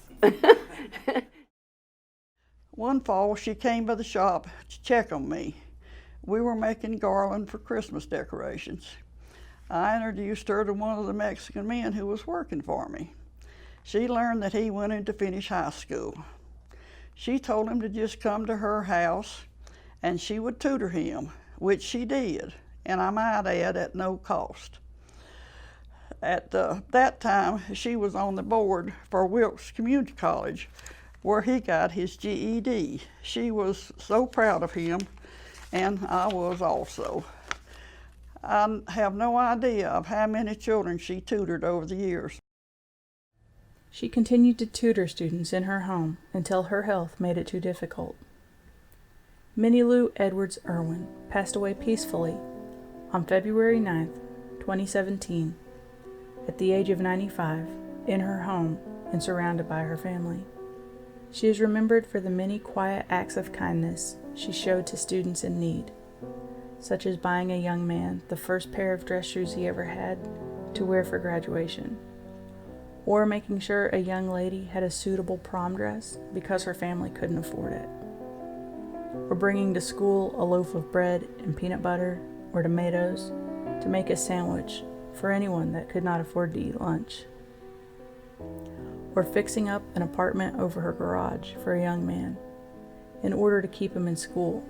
One fall, she came by the shop to check on me. We were making garland for Christmas decorations. I introduced her to one of the Mexican men who was working for me. She learned that he wanted to finish high school. She told him to just come to her house and she would tutor him, which she did, and I might add, at no cost. At that time, she was on the board for Wilkes Community College, where he got his GED. She was so proud of him, and I was also. I have no idea of how many children she tutored over the years. She continued to tutor students in her home until her health made it too difficult. Minnie Lou Edwards Irwin passed away peacefully on February 9, 2017, at the age of 95, in her home and surrounded by her family. She is remembered for the many quiet acts of kindness she showed to students in need, such as buying a young man the first pair of dress shoes he ever had to wear for graduation, or making sure a young lady had a suitable prom dress because her family couldn't afford it, or bringing to school a loaf of bread and peanut butter or tomatoes to make a sandwich for anyone that could not afford to eat lunch, or fixing up an apartment over her garage for a young man in order to keep him in school.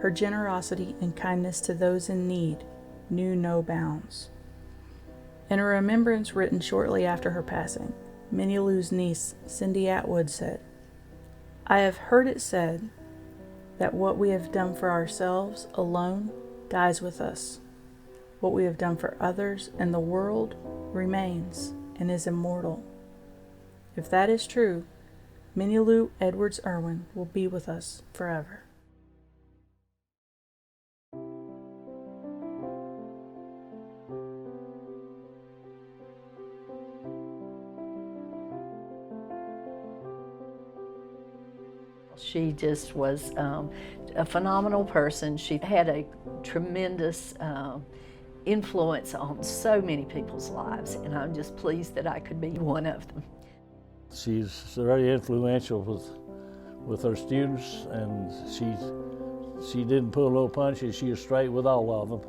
Her generosity and kindness to those in need knew no bounds. In a remembrance written shortly after her passing, Minnie Lou's niece, Cindy Atwood, said, I have heard it said that what we have done for ourselves alone dies with us. What we have done for others and the world remains and is immortal. If that is true, Minnie Lou Edwards Irwin will be with us forever. She just was a phenomenal person. She had a tremendous influence on so many people's lives, and I'm just pleased that I could be one of them. She's very influential with her students, and she didn't pull no punches. She was straight with all of them.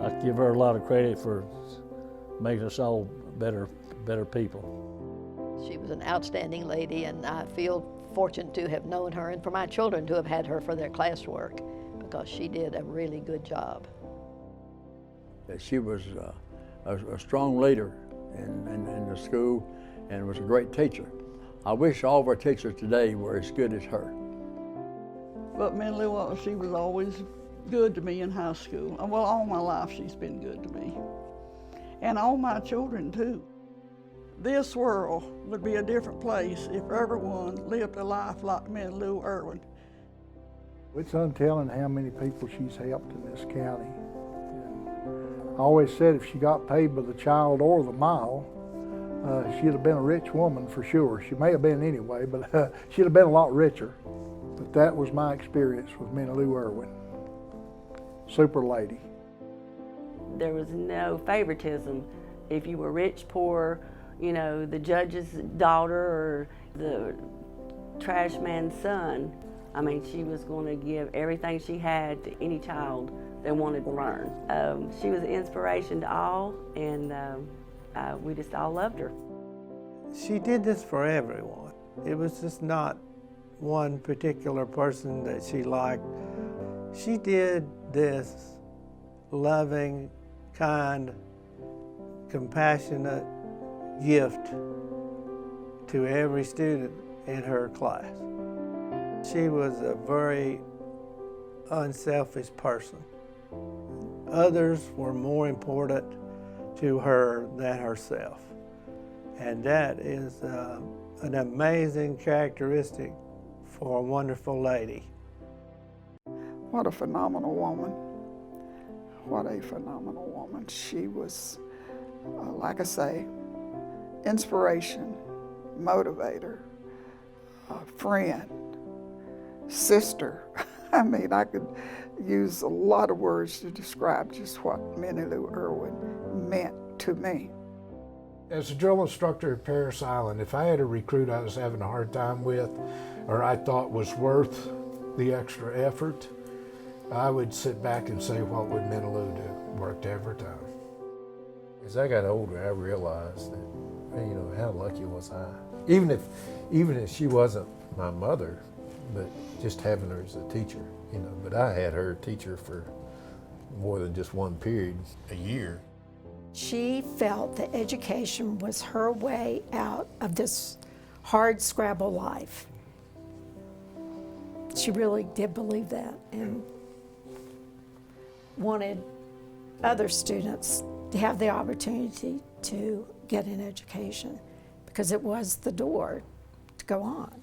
I give her a lot of credit for making us all better people. She was an outstanding lady, and I feel fortunate to have known her and for my children to have had her for their classwork, because she did a really good job. She was a strong leader in the school and was a great teacher. I wish all of our teachers today were as good as her. But Minnie Lou, she was always good to me in high school. Well, all my life she's been good to me. And all my children too. This world would be a different place if everyone lived a life like Minnie Lou Irwin. It's untelling how many people she's helped in this county. I always said if she got paid by the child or the mile, she'd have been a rich woman for sure. She may have been anyway, but she'd have been a lot richer. But that was my experience with Minnie Lou Irwin. Super lady. There was no favoritism. If you were rich, poor, you know, the judge's daughter or the trash man's son, I mean, she was going to give everything she had to any child that wanted to learn. She was an inspiration to all, and we just all loved her. She did this for everyone. It was just not one particular person that she liked. She did this loving, kind, compassionate gift to every student in her class. She was a very unselfish person. Others were more important to her than herself. And that is an amazing characteristic for a wonderful lady. What a phenomenal woman. What a phenomenal woman. She was, like I say, inspiration, motivator, friend, sister. I mean, I could use a lot of words to describe just what Minnie Lou Irwin meant to me. As a drill instructor at Parris Island, if I had a recruit I was having a hard time with, or I thought was worth the extra effort, I would sit back and say, what would Minnie Lou do? Worked every time. As I got older, I realized that, you know, how lucky was I? Even if she wasn't my mother, but just having her as a teacher, you know. But I had her teacher for more than just one period, a year. She felt that education was her way out of this hard scrabble life. She really did believe that and wanted other students to have the opportunity to get an education because it was the door to go on.